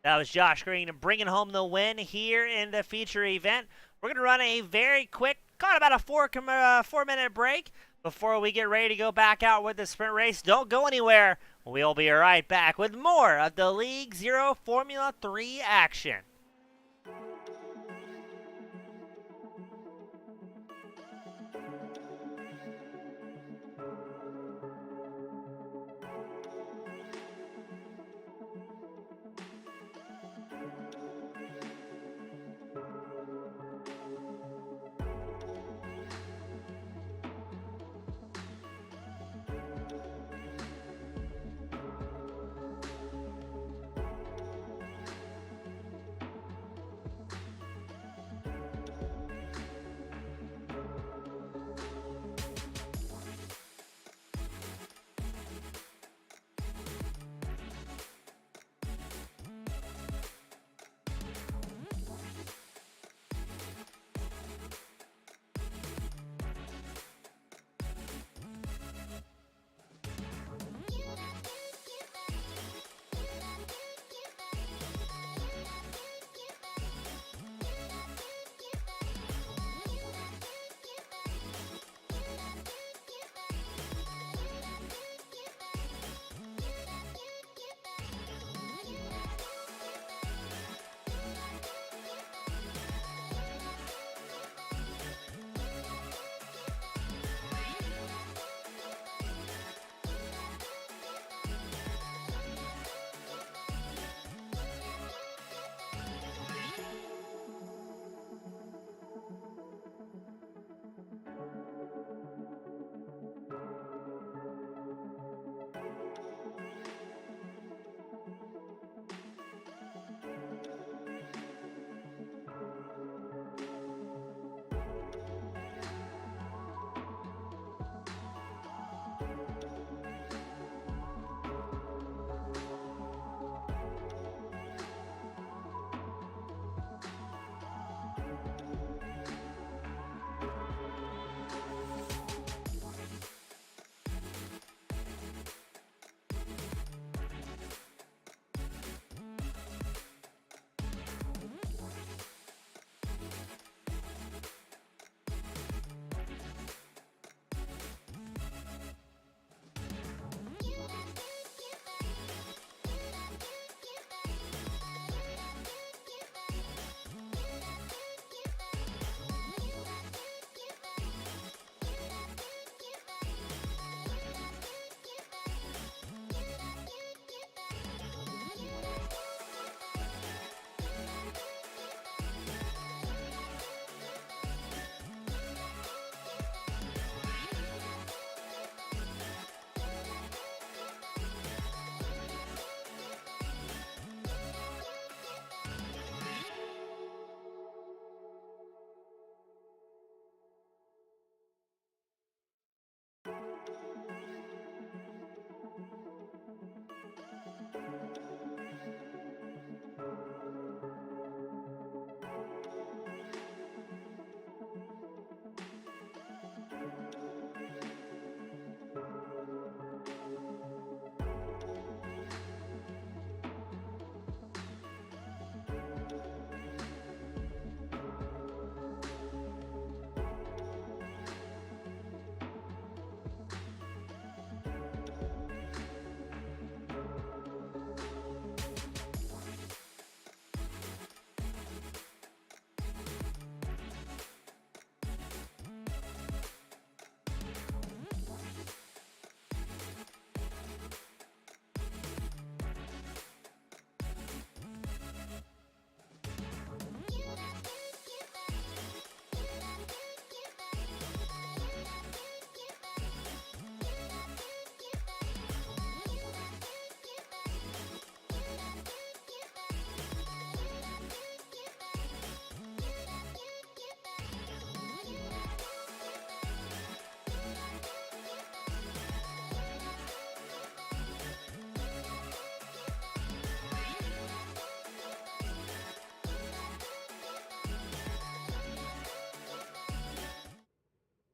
That was Josh Green bringing home the win here in the feature event. We're going to run a very quick, about a 4-minute break before we get ready to go back out with the sprint race. Don't go anywhere. We'll be right back with more of the League Zero Formula 3 action.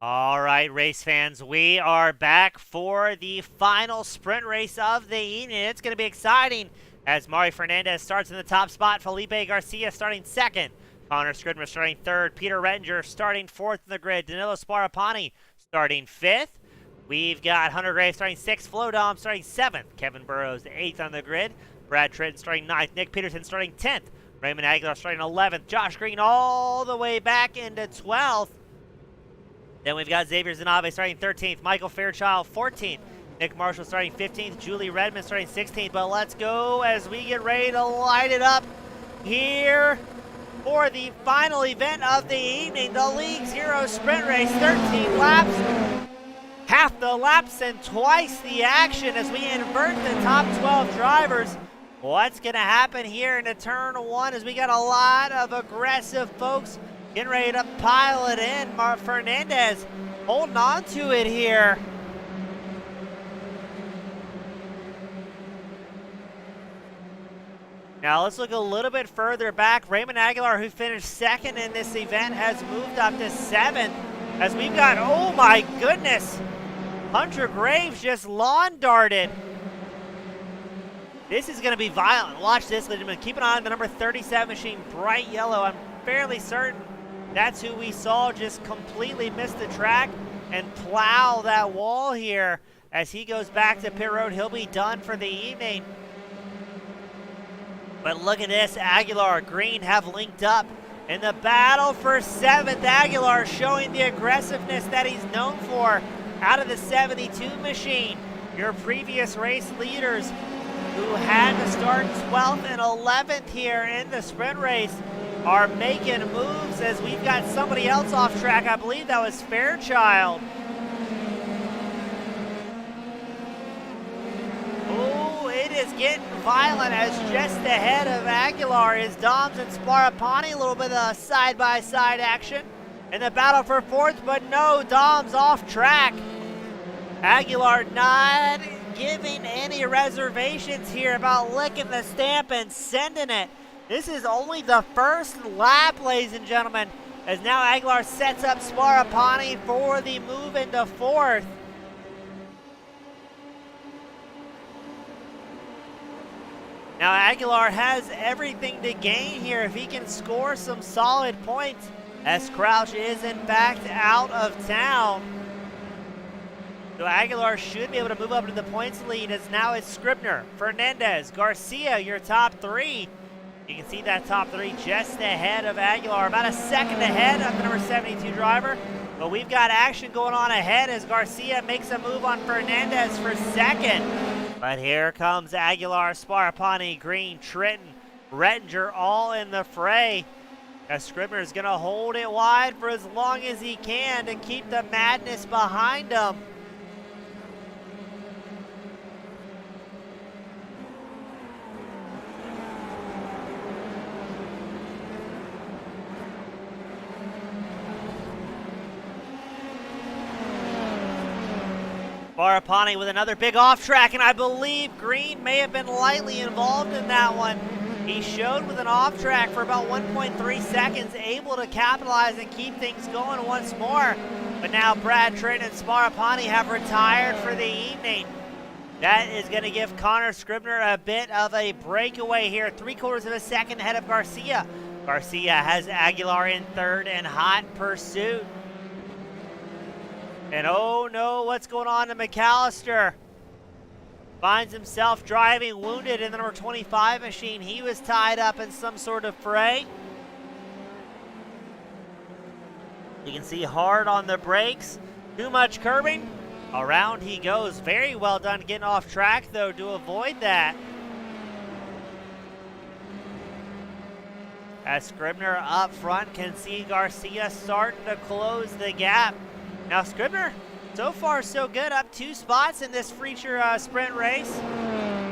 All right, race fans, we are back for the final sprint race of the evening. It's going to be exciting as Mari Fernandez starts in the top spot, Felipe Garcia starting second, Connor Scribner starting third, Peter Rettinger starting fourth in the grid, Danilo Sparapani starting fifth. We've got Hunter Graves starting sixth, Flo Dom starting seventh, Kevin Burrows eighth on the grid, Brad Tritton starting ninth, Nick Peterson starting 10th, Raymond Aguilar starting 11th, Josh Green all the way back into 12th. Then we've got Xavier Zanabe starting 13th, Michael Fairchild 14th, Nick Marshall starting 15th, Julie Redmond starting 16th. But let's go as we get ready to light it up here for the final event of the evening, the League Zero Sprint Race, 13 laps. Half the laps and twice the action as we invert the top 12 drivers. What's going to happen here into turn one as we got a lot of aggressive folks getting ready to pile it in. Fernandez holding on to it here. Now let's look a little bit further back. Raymond Aguilar, who finished second in this event, has moved up to 7th as we've got, oh my goodness, Hunter Graves just lawn darted. This is going to be violent. Watch this, ladies and gentlemen. Keep an eye on the number 37 machine, bright yellow. I'm fairly certain that's who we saw just completely miss the track and plow that wall here. As he goes back to pit road, he'll be done for the evening. But look at this, Aguilar, Green have linked up in the battle for 7th. Aguilar showing the aggressiveness that he's known for out of the 72 machine. Your previous race leaders who had to start 12th and 11th here in the sprint race are making moves as we've got somebody else off track. I believe that was Fairchild. Oh, it is getting violent as just ahead of Aguilar is Doms and Sparapani. A little bit of side-by-side action in the battle for 4th, but no, Doms off track. Aguilar not giving any reservations here about licking the stamp and sending it. This is only the first lap, ladies and gentlemen, as now Aguilar sets up Sparapani for the move into 4th. Now Aguilar has everything to gain here if he can score some solid points, as Crouch is in fact out of town. So Aguilar should be able to move up to the points lead, as now it's Scribner, Fernandez, Garcia, your top 3. You can see that top 3 just ahead of Aguilar, about a second ahead of the number 72 driver. But we've got action going on ahead as Garcia makes a move on Fernandez for 2nd. But here comes Aguilar, Sparapani, Green, Tritton, Rettinger all in the fray. As Scribner is going to hold it wide for as long as he can to keep the madness behind him. Sparapani with another big off track, and I believe Green may have been lightly involved in that one. He showed with an off track for about 1.3 seconds, able to capitalize and keep things going once more. But now Brad Tritton and Sparapani have retired for the evening. That is going to give Connor Scribner a bit of a breakaway here, 3/4 of a second ahead of Garcia. Garcia has Aguilar in 3rd and hot pursuit. And oh no, what's going on to McAllister? Finds himself driving wounded in the number 25 machine. He was tied up in some sort of fray. You can see hard on the brakes. Too much curbing. Around he goes. Very well done getting off track though to avoid that. As Scribner up front can see Garcia starting to close the gap. Now Scribner, so far so good, up 2 spots in this feature sprint race.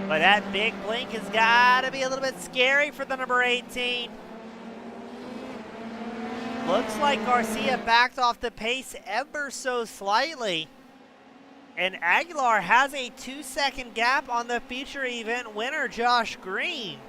But that big blink has got to be a little bit scary for the number 18. Looks like Garcia backed off the pace ever so slightly. And Aguilar has a 2-second gap on the feature event winner, Josh Green.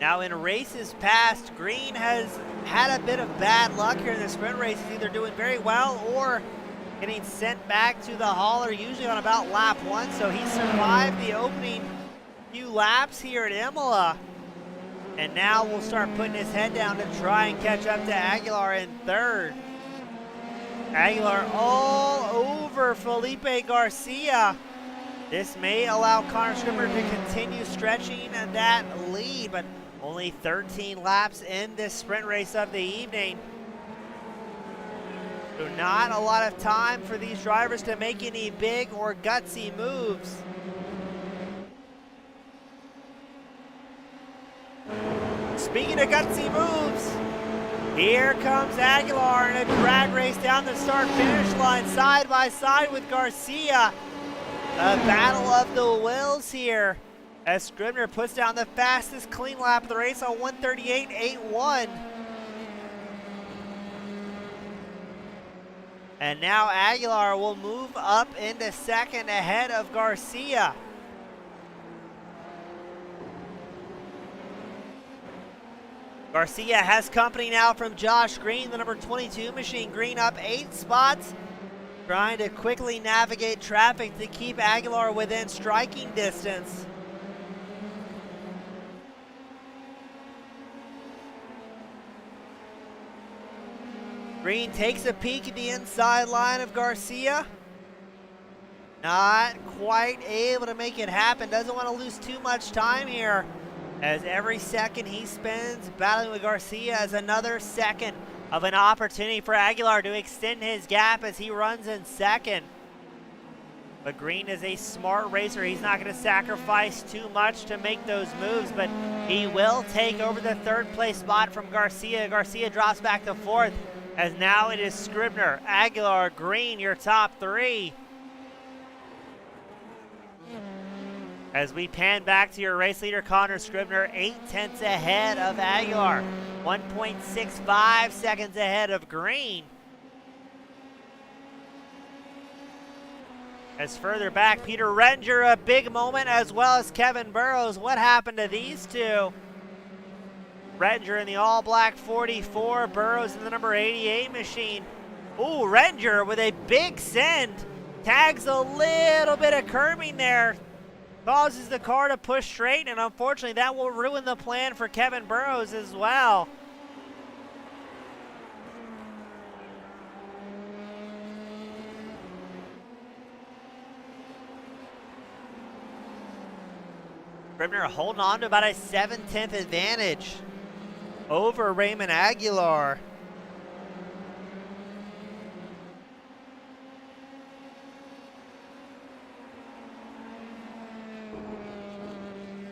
Now in races past, Green has had a bit of bad luck here in the sprint race. He's either doing very well or getting sent back to the hauler, usually on about lap 1. So he survived the opening few laps here at Imola. And now we'll start putting his head down to try and catch up to Aguilar in third. Aguilar all over Felipe Garcia. This may allow Connor Scribner to continue stretching that lead, but only 13 laps in this sprint race of the evening. So not a lot of time for these drivers to make any big or gutsy moves. Speaking of gutsy moves, here comes Aguilar in a drag race down the start-finish line, side by side with Garcia. A battle of the wills here as Scribner puts down the fastest clean lap of the race on 1:38.81. And now Aguilar will move up into second ahead of Garcia. Garcia has company now from Josh Green, the number 22 machine. Green up 8 spots, trying to quickly navigate traffic to keep Aguilar within striking distance. Green takes a peek at the inside line of Garcia. Not quite able to make it happen. Doesn't want to lose too much time here, as every second he spends battling with Garcia is another second of an opportunity for Aguilar to extend his gap as he runs in second. But Green is a smart racer. He's not going to sacrifice too much to make those moves, but he will take over the third place spot from Garcia. Garcia drops back to fourth, as now it is Scribner, Aguilar, Green, your top three. As we pan back to your race leader, Connor Scribner, 8/10 ahead of Aguilar, 1.65 seconds ahead of Green. As further back, Peter Renger, a big moment, as well as Kevin Burrows. What happened to these two? Renger in the all-black 44, Burrows in the number 88 machine. Ooh, Renger with a big send. Tags a little bit of curbing there. Causes the car to push straight, and unfortunately that will ruin the plan for Kevin Burrows as well. Scribner holding on to about a 7/10 advantage over Raymond Aguilar.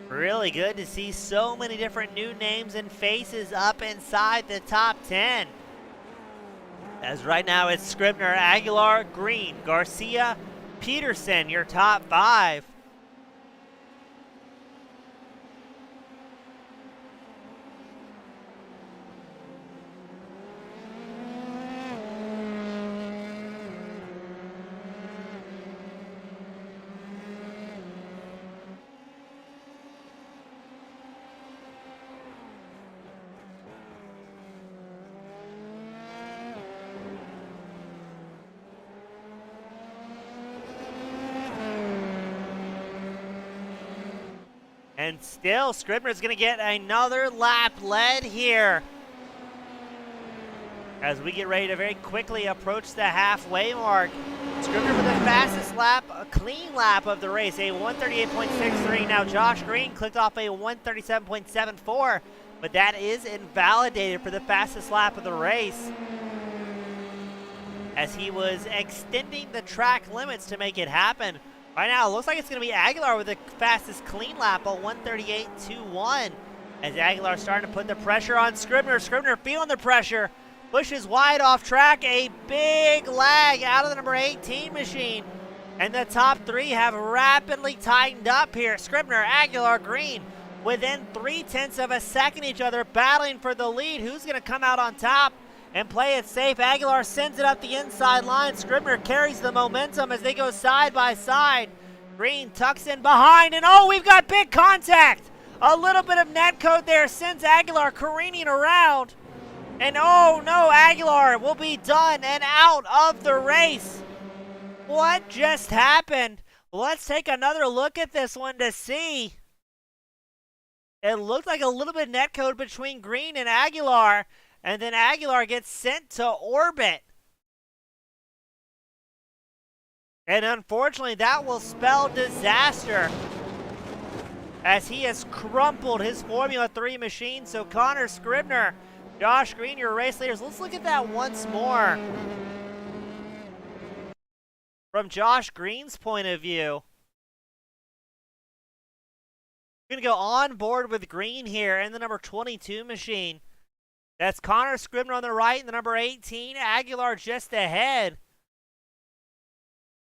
Really good to see so many different new names and faces up inside the top 10. As right now it's Scribner, Aguilar, Green, Garcia, Peterson, your top 5. And still, Scribner's going to get another lap led here, as we get ready to very quickly approach the halfway mark. Scribner with the fastest lap, a clean lap of the race, a 1:38.63. Now Josh Green clicked off a 1:37.74, but that is invalidated for the fastest lap of the race, as he was extending the track limits to make it happen. Right now, it looks like it's going to be Aguilar with the fastest clean lap, a 1:38.21. As Aguilar starting to put the pressure on Scribner. Scribner feeling the pressure. Pushes wide off track. A big lag out of the number 18 machine. And the top 3 have rapidly tightened up here. Scribner, Aguilar, Green, within 0.3 of a second each other, battling for the lead. Who's going to come out on top and play it safe? Aguilar sends it up the inside line. Scribner carries the momentum as they go side by side. Green tucks in behind, and oh, we've got big contact. A little bit of netcode there sends Aguilar careening around. And oh no, Aguilar will be done and out of the race. What just happened? Let's take another look at this one to see. It looked like a little bit of netcode between Green and Aguilar, and then Aguilar gets sent to orbit. And unfortunately, that will spell disaster, as he has crumpled his Formula 3 machine. So Connor Scribner, Josh Green, your race leaders. Let's look at that once more from Josh Green's point of view. We're going to go on board with Green here in the number 22 machine. That's Connor Scribner on the right and the number 18. Aguilar just ahead.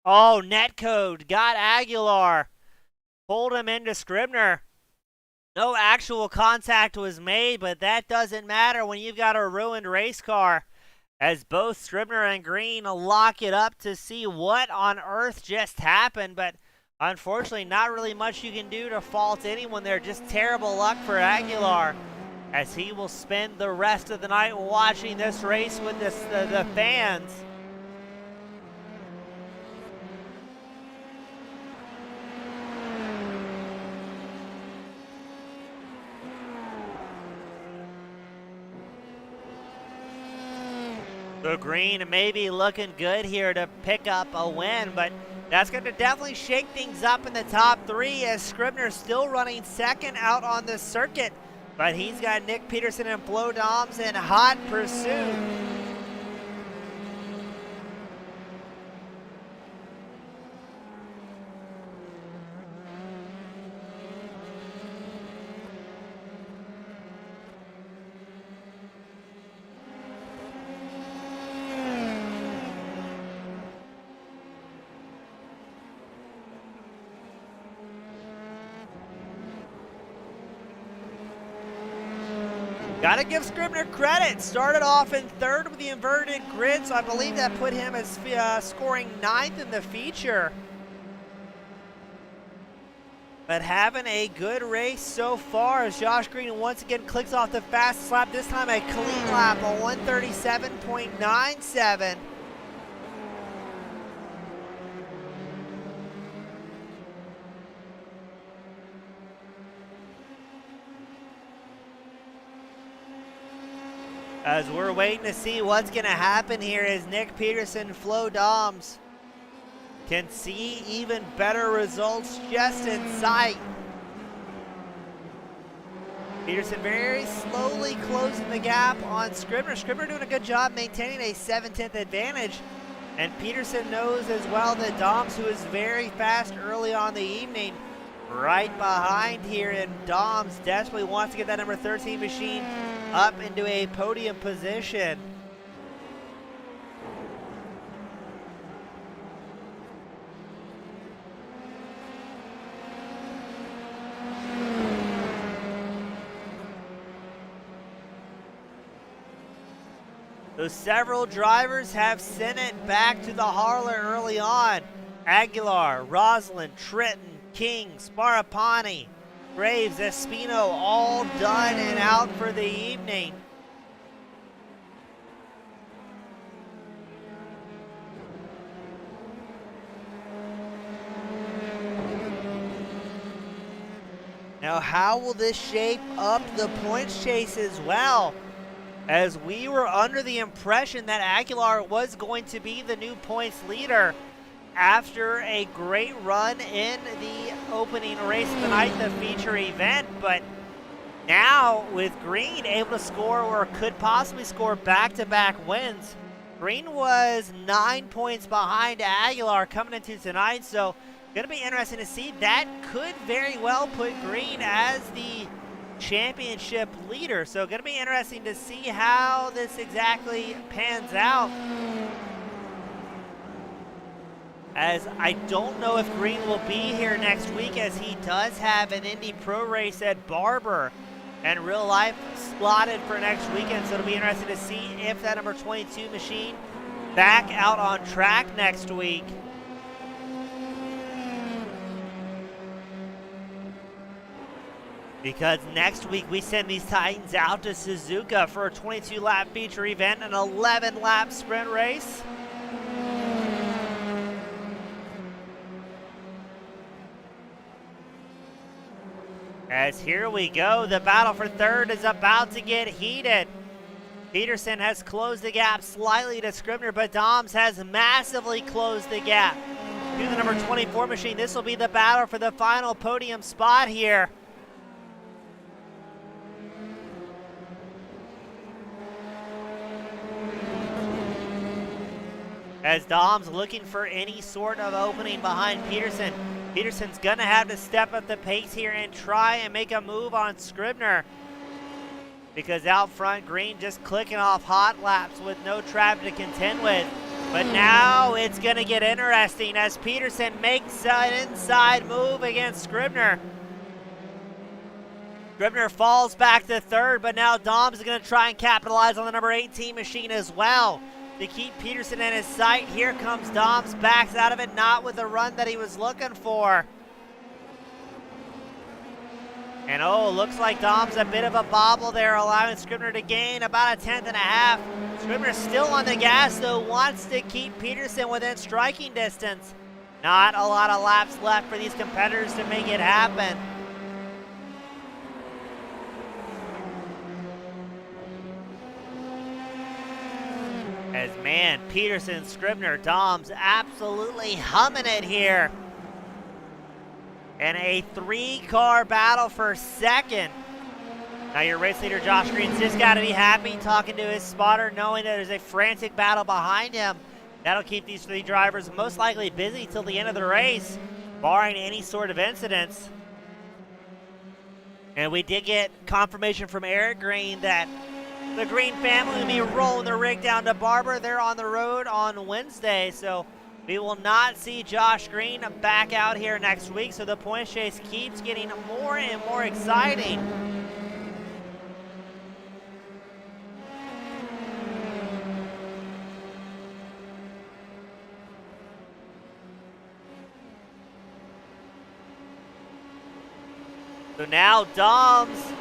Oh, netcode got Aguilar. Pulled him into Scribner. No actual contact was made, but that doesn't matter when you've got a ruined race car, as both Scribner and Green lock it up to see what on earth just happened. But unfortunately, not really much you can do to fault anyone there. Just terrible luck for Aguilar, as he will spend the rest of the night watching this race with the fans. So Green may be looking good here to pick up a win, but that's going to definitely shake things up in the top three, as Scribner's still running second out on the circuit. But he's got Nick Peterson and Flo Doms in hot pursuit. Gotta give Scribner credit. Started off in third with the inverted grid, so I believe that put him as scoring 9th in the feature. But having a good race so far, as Josh Green once again clicks off the fastest lap. This time a clean lap, a 137.97. As we're waiting to see what's going to happen here, as Nick Peterson and Flo Doms can see even better results just in sight. Peterson very slowly closing the gap on Scribner. Scribner doing a good job maintaining a 7/10 advantage. And Peterson knows as well that Doms, who is very fast early on the evening, right behind here, and Doms desperately wants to get that number 13 machine up into a podium position. So several drivers have sent it back to the Harler early on. Aguilar, Roslin, Tritton, King, Sparapani, Graves, Espino, all done and out for the evening. Now, how will this shape up the points chase as well? As we were under the impression that Aguilar was going to be the new points leader after a great run in the opening race of the night, the feature event. But now with Green able to score, or could possibly score, back-to-back wins, Green was 9 points behind Aguilar coming into tonight. So going to be interesting to see. That could very well put Green as the championship leader. So going to be interesting to see how this exactly pans out, as I don't know if Green will be here next week, as he does have an Indy Pro race at Barber and Real Life slotted for next weekend. So it'll be interesting to see if that number 22 machine back out on track next week. Because next week we send these Titans out to Suzuka for a 22-lap feature event, an 11-lap sprint race. As here we go, the battle for third is about to get heated. Peterson has closed the gap slightly to Scribner, but Doms has massively closed the gap to the number 24 machine. This will be the battle for the final podium spot here. As Dom's looking for any sort of opening behind Peterson. Peterson's gonna have to step up the pace here and try and make a move on Scribner. Because out front, Green just clicking off hot laps with no traffic to contend with. But now it's gonna get interesting as Peterson makes an inside move against Scribner. Scribner falls back to third, but now Dom's gonna try and capitalize on the number 18 machine as well to keep Peterson in his sight. Here comes Doms, backs out of it, not with the run that he was looking for. And oh, looks like Dom's a bit of a bobble there, allowing Scribner to gain about a 10th and a half. Scribner still on the gas though, wants to keep Peterson within striking distance. Not a lot of laps left for these competitors to make it happen. As man, Peterson, Scribner, Doms absolutely humming it here. And a 3-car battle for second. Now your race leader Josh Green's just got to be happy talking to his spotter, knowing that there's a frantic battle behind him. That'll keep these 3 drivers most likely busy till the end of the race, barring any sort of incidents. And we did get confirmation from Eric Green that the Green family will be rolling the rig down to Barber. They're on the road on Wednesday, so we will not see Josh Green back out here next week. So the points chase keeps getting more and more exciting. So now Doms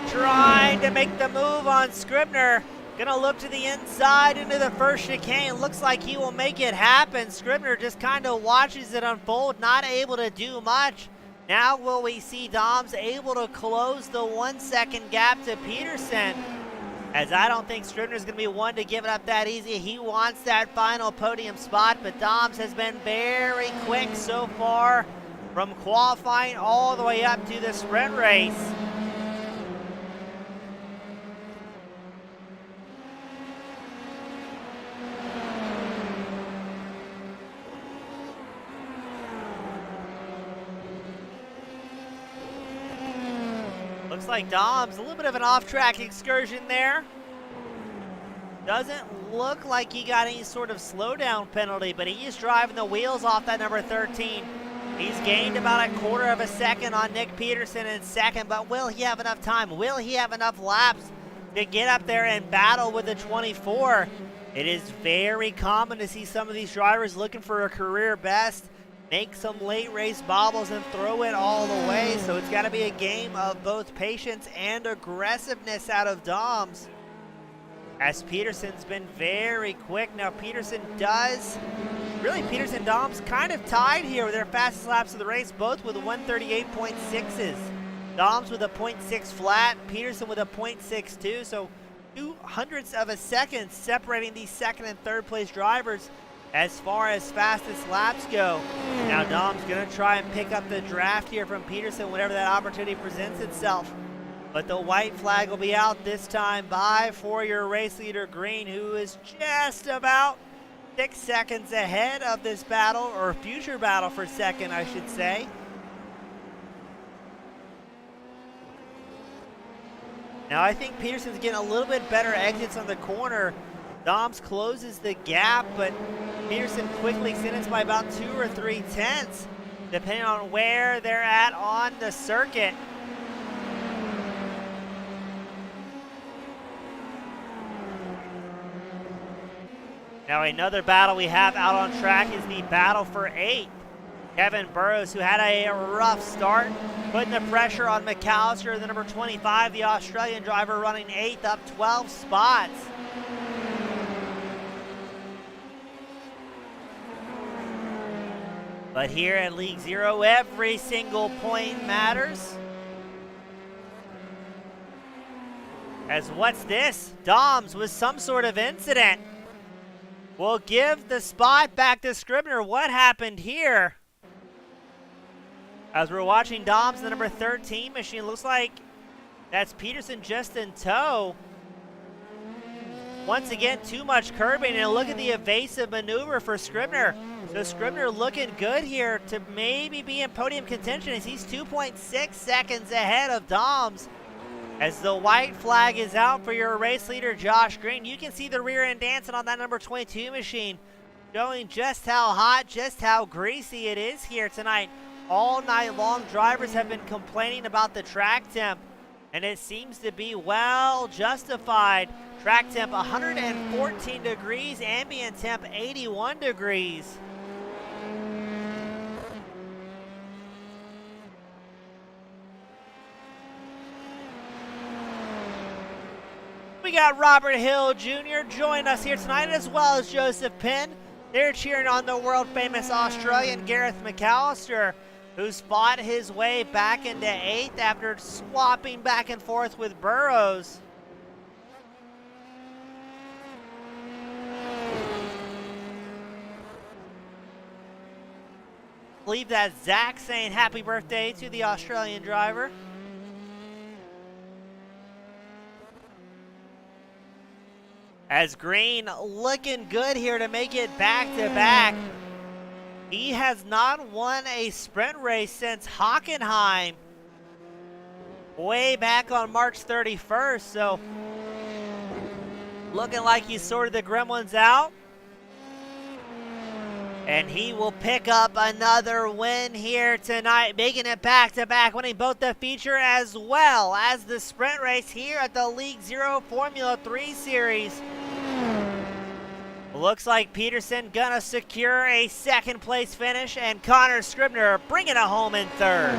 trying to make the move on Scribner. Gonna look to the inside into the first chicane. Looks like he will make it happen. Scribner just kind of watches it unfold, not able to do much. Now will we see Doms able to close the 1 second gap to Peterson? As I don't think Scribner's gonna be one to give it up that easy. He wants that final podium spot, but Doms has been very quick so far from qualifying all the way up to the sprint race. Looks like Dom's a little bit of an off-track excursion there. Doesn't look like he got any sort of slowdown penalty, but he is driving the wheels off that number 13. He's gained about a 1/4 of a second on Nick Peterson in second, but will he have enough time? Will he have enough laps to get up there and battle with the 24? It is very common to see some of these drivers looking for a career best, make some late race bobbles and throw it all the way. So it's got to be a game of both patience and aggressiveness out of Doms, as Peterson's been very quick. Now Peterson Doms kind of tied here with their fastest laps of the race, both with 138.6s. Doms with a 0.6 flat, Peterson with a 0.62, so 0.02 of a second separating these second and third place drivers as far as fastest laps go. Now Dom's gonna try and pick up the draft here from Peterson whenever that opportunity presents itself. But the white flag will be out this time for your race leader Green, who is just about 6 seconds ahead of this battle, or future battle for second, I should say. Now I think Peterson's getting a little bit better exits on the corner. Doms closes the gap, but Peterson quickly extends by about 2 or 3 tenths, depending on where they're at on the circuit. Now another battle we have out on track is the battle for 8th. Kevin Burrows, who had a rough start, putting the pressure on McAllister, the number 25, the Australian driver, running 8th, up 12 spots. But here at League Zero, every single point matters. As what's this? Doms with some sort of incident. We'll give the spot back to Scribner. What happened here? As we're watching Doms, the number 13 machine, looks like that's Peterson just in tow. Once again, too much curbing, and look at the evasive maneuver for Scribner. So Scribner looking good here to maybe be in podium contention as he's 2.6 seconds ahead of Doms. As the white flag is out for your race leader, Josh Green. You can see the rear end dancing on that number 22 machine, showing just how hot, just how greasy it is here tonight. All night long, drivers have been complaining about the track temp, and it seems to be well justified. Track temp 114 degrees, ambient temp 81 degrees. We got Robert Hill Jr. joining us here tonight, as well as Joseph Penn. They're cheering on the world-famous Australian Gareth McAllister, who's fought his way back into 8th after swapping back and forth with Burrows. I believe that's Zach saying happy birthday to the Australian driver. As Green looking good here to make it back-to-back. He has not won a sprint race since Hockenheim way back on March 31st, so looking like he sorted the gremlins out. And he will pick up another win here tonight, making it back-to-back, winning both the feature as well as the sprint race here at the League Zero Formula 3 Series. Looks like Peterson gonna secure a second place finish, and Connor Scribner bringing it home in third.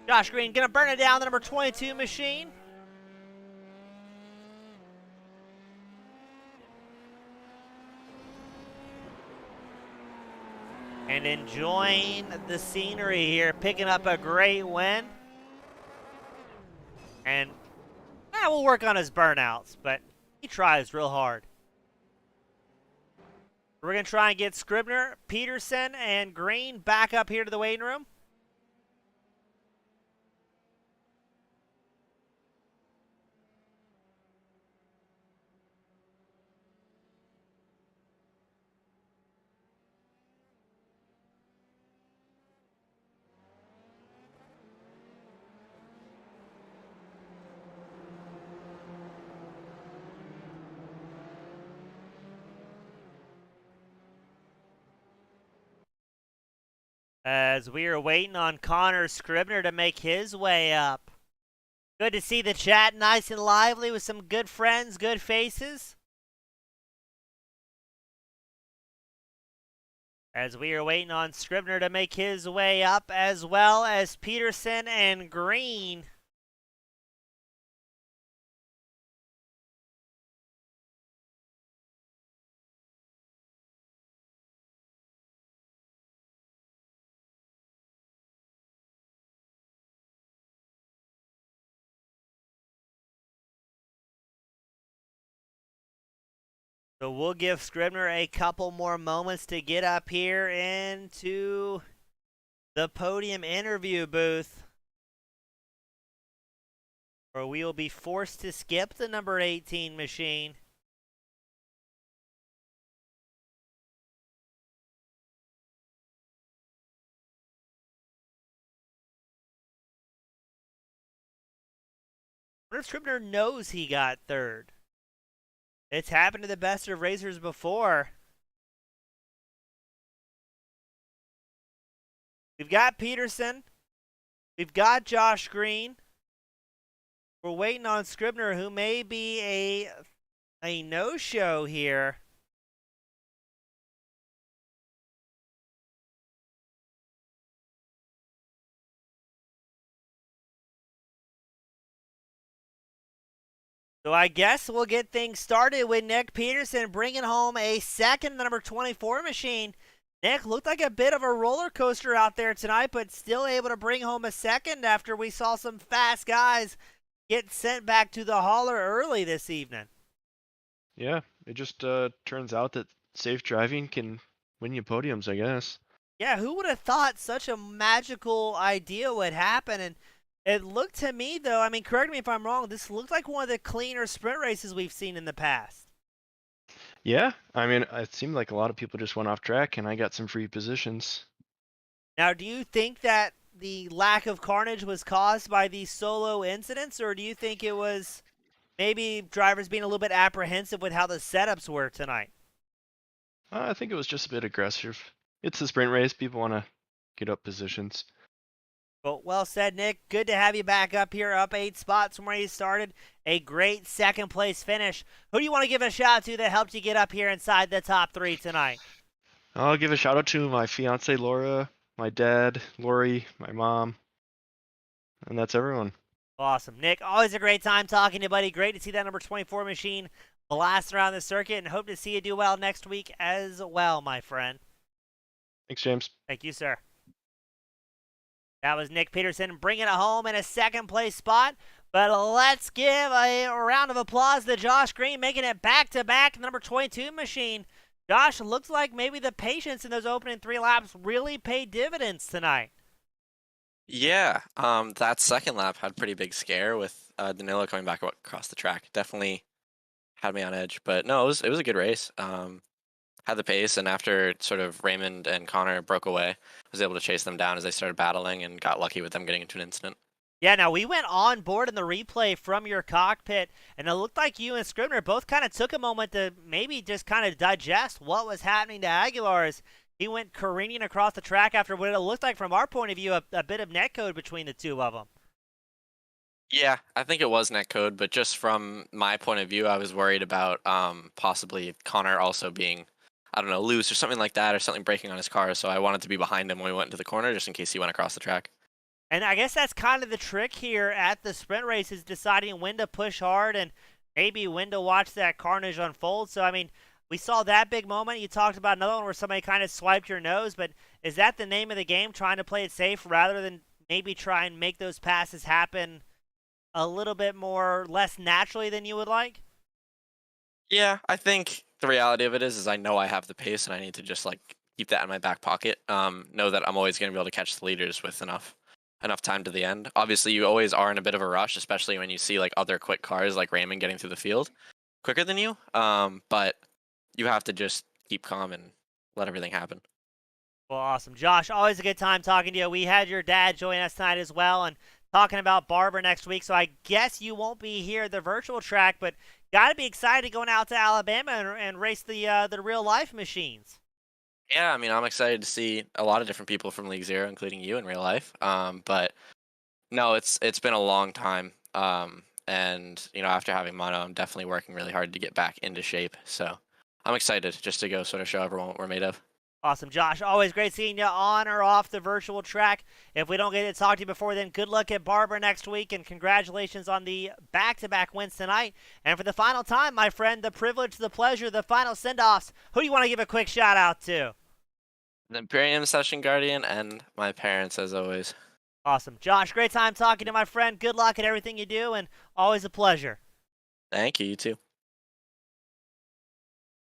Josh Green gonna burn it down, the number 22 machine. And enjoying the scenery here, picking up a great win. And we'll work on his burnouts, but he tries real hard. We're gonna try and get Scribner, Peterson, and Green back up here to the waiting room. As we are waiting on Connor Scribner to make his way up. Good to see the chat nice and lively with some good friends, good faces. As we are waiting on Scribner to make his way up, as well as Peterson and Green. So we'll give Scribner a couple more moments to get up here into the podium interview booth, or we will be forced to skip the number 18 machine. What if Scribner knows he got third? It's happened to the best of racers before. We've got Peterson We've got Josh Green. We're waiting on Scribner, who may be a no-show here. So I guess we'll get things started with Nick Peterson bringing home a second number 24 machine. Nick looked like a bit of a roller coaster out there tonight, but still able to bring home a second after we saw some fast guys get sent back to the hauler early this evening. Yeah, it just turns out that safe driving can win you podiums, I guess. Yeah, who would have thought such a magical idea would happen? And it looked to me, though, I mean, correct me if I'm wrong, this looked like one of the cleaner sprint races we've seen in the past. Yeah, I mean, it seemed like a lot of people just went off track, and I got some free positions. Now, do you think that the lack of carnage was caused by these solo incidents, or do you think it was maybe drivers being a little bit apprehensive with how the setups were tonight? I think it was just a bit aggressive. It's a sprint race. People want to get up positions. Well said, Nick. Good to have you back up here, up 8 spots from where you started. A great second place finish. Who do you want to give a shout out to that helped you get up here inside the top 3 tonight? I'll give a shout out to my fiance Laura, my dad, Lori, my mom, and that's everyone. Awesome. Nick, always a great time talking to you, buddy. Great to see that number 24 machine blast around the circuit, and hope to see you do well next week as well, my friend. Thanks, James. Thank you, sir. That was Nick Peterson bringing it home in a second place spot. But let's give a round of applause to Josh Green, making it back-to-back number 22 machine. Josh, looks like maybe the patience in those opening 3 laps really paid dividends tonight. Yeah, that second lap had a pretty big scare with Danilo coming back across the track. Definitely had me on edge, but no, it was a good race. Had the pace, and after sort of Raymond and Connor broke away, was able to chase them down as they started battling, and got lucky with them getting into an incident. Yeah, now we went on board in the replay from your cockpit, and it looked like you and Scribner both kind of took a moment to maybe just kind of digest what was happening to Aguilar as he went careening across the track after what it looked like from our point of view, a bit of netcode between the two of them. Yeah, I think it was netcode, but just from my point of view, I was worried about possibly Connor also being, I don't know, loose or something like that, or something breaking on his car, so I wanted to be behind him when we went into the corner, just in case he went across the track. And I guess that's kind of the trick here at the sprint race, is deciding when to push hard and maybe when to watch that carnage unfold. So, I mean, we saw that big moment. You talked about another one where somebody kind of swiped your nose, but is that the name of the game, trying to play it safe rather than maybe try and make those passes happen a little bit less naturally than you would like? Yeah, I think the reality of it is I know I have the pace, and I need to just like keep that in my back pocket. Know that I'm always going to be able to catch the leaders with enough time to the end. Obviously, you always are in a bit of a rush, especially when you see like other quick cars like Raymond getting through the field quicker than you. But you have to just keep calm and let everything happen. Well, awesome. Josh, always a good time talking to you. We had your dad join us tonight as well, and talking about Barber next week, so I guess you won't be here at the virtual track, but got to be excited going out to Alabama and race the real-life machines. Yeah, I mean, I'm excited to see a lot of different people from League Zero, including you in real life. But no, it's been a long time. And you know, after having mono, I'm definitely working really hard to get back into shape. So I'm excited just to go sort of show everyone what we're made of. Awesome, Josh. Always great seeing you on or off the virtual track. If we don't get to talk to you before then, good luck at Barber next week, and congratulations on the back-to-back wins tonight. And for the final time, my friend, the privilege, the pleasure, the final send-offs, who do you want to give a quick shout-out to? The Imperium Session Guardian and my parents, as always. Awesome. Josh, great time talking to my friend. Good luck at everything you do, and always a pleasure. Thank you, you too.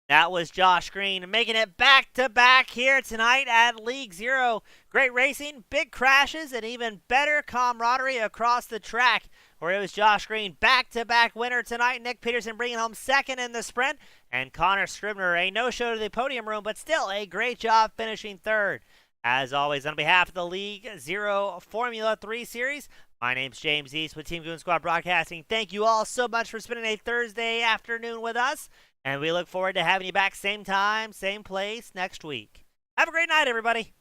That was Josh Green making it back-to-back here tonight at League Zero. Great racing, big crashes, and even better camaraderie across the track, where it was Josh Green back-to-back winner tonight. Nick Peterson bringing home second in the sprint, and Connor Scribner a no-show to the podium room, but still a great job finishing third. As always, on behalf of the League Zero Formula 3 Series, my name's James East with Team Goon Squad Broadcasting. Thank you all so much for spending a Thursday afternoon with us, and we look forward to having you back same time, same place next week. Have a great night, everybody.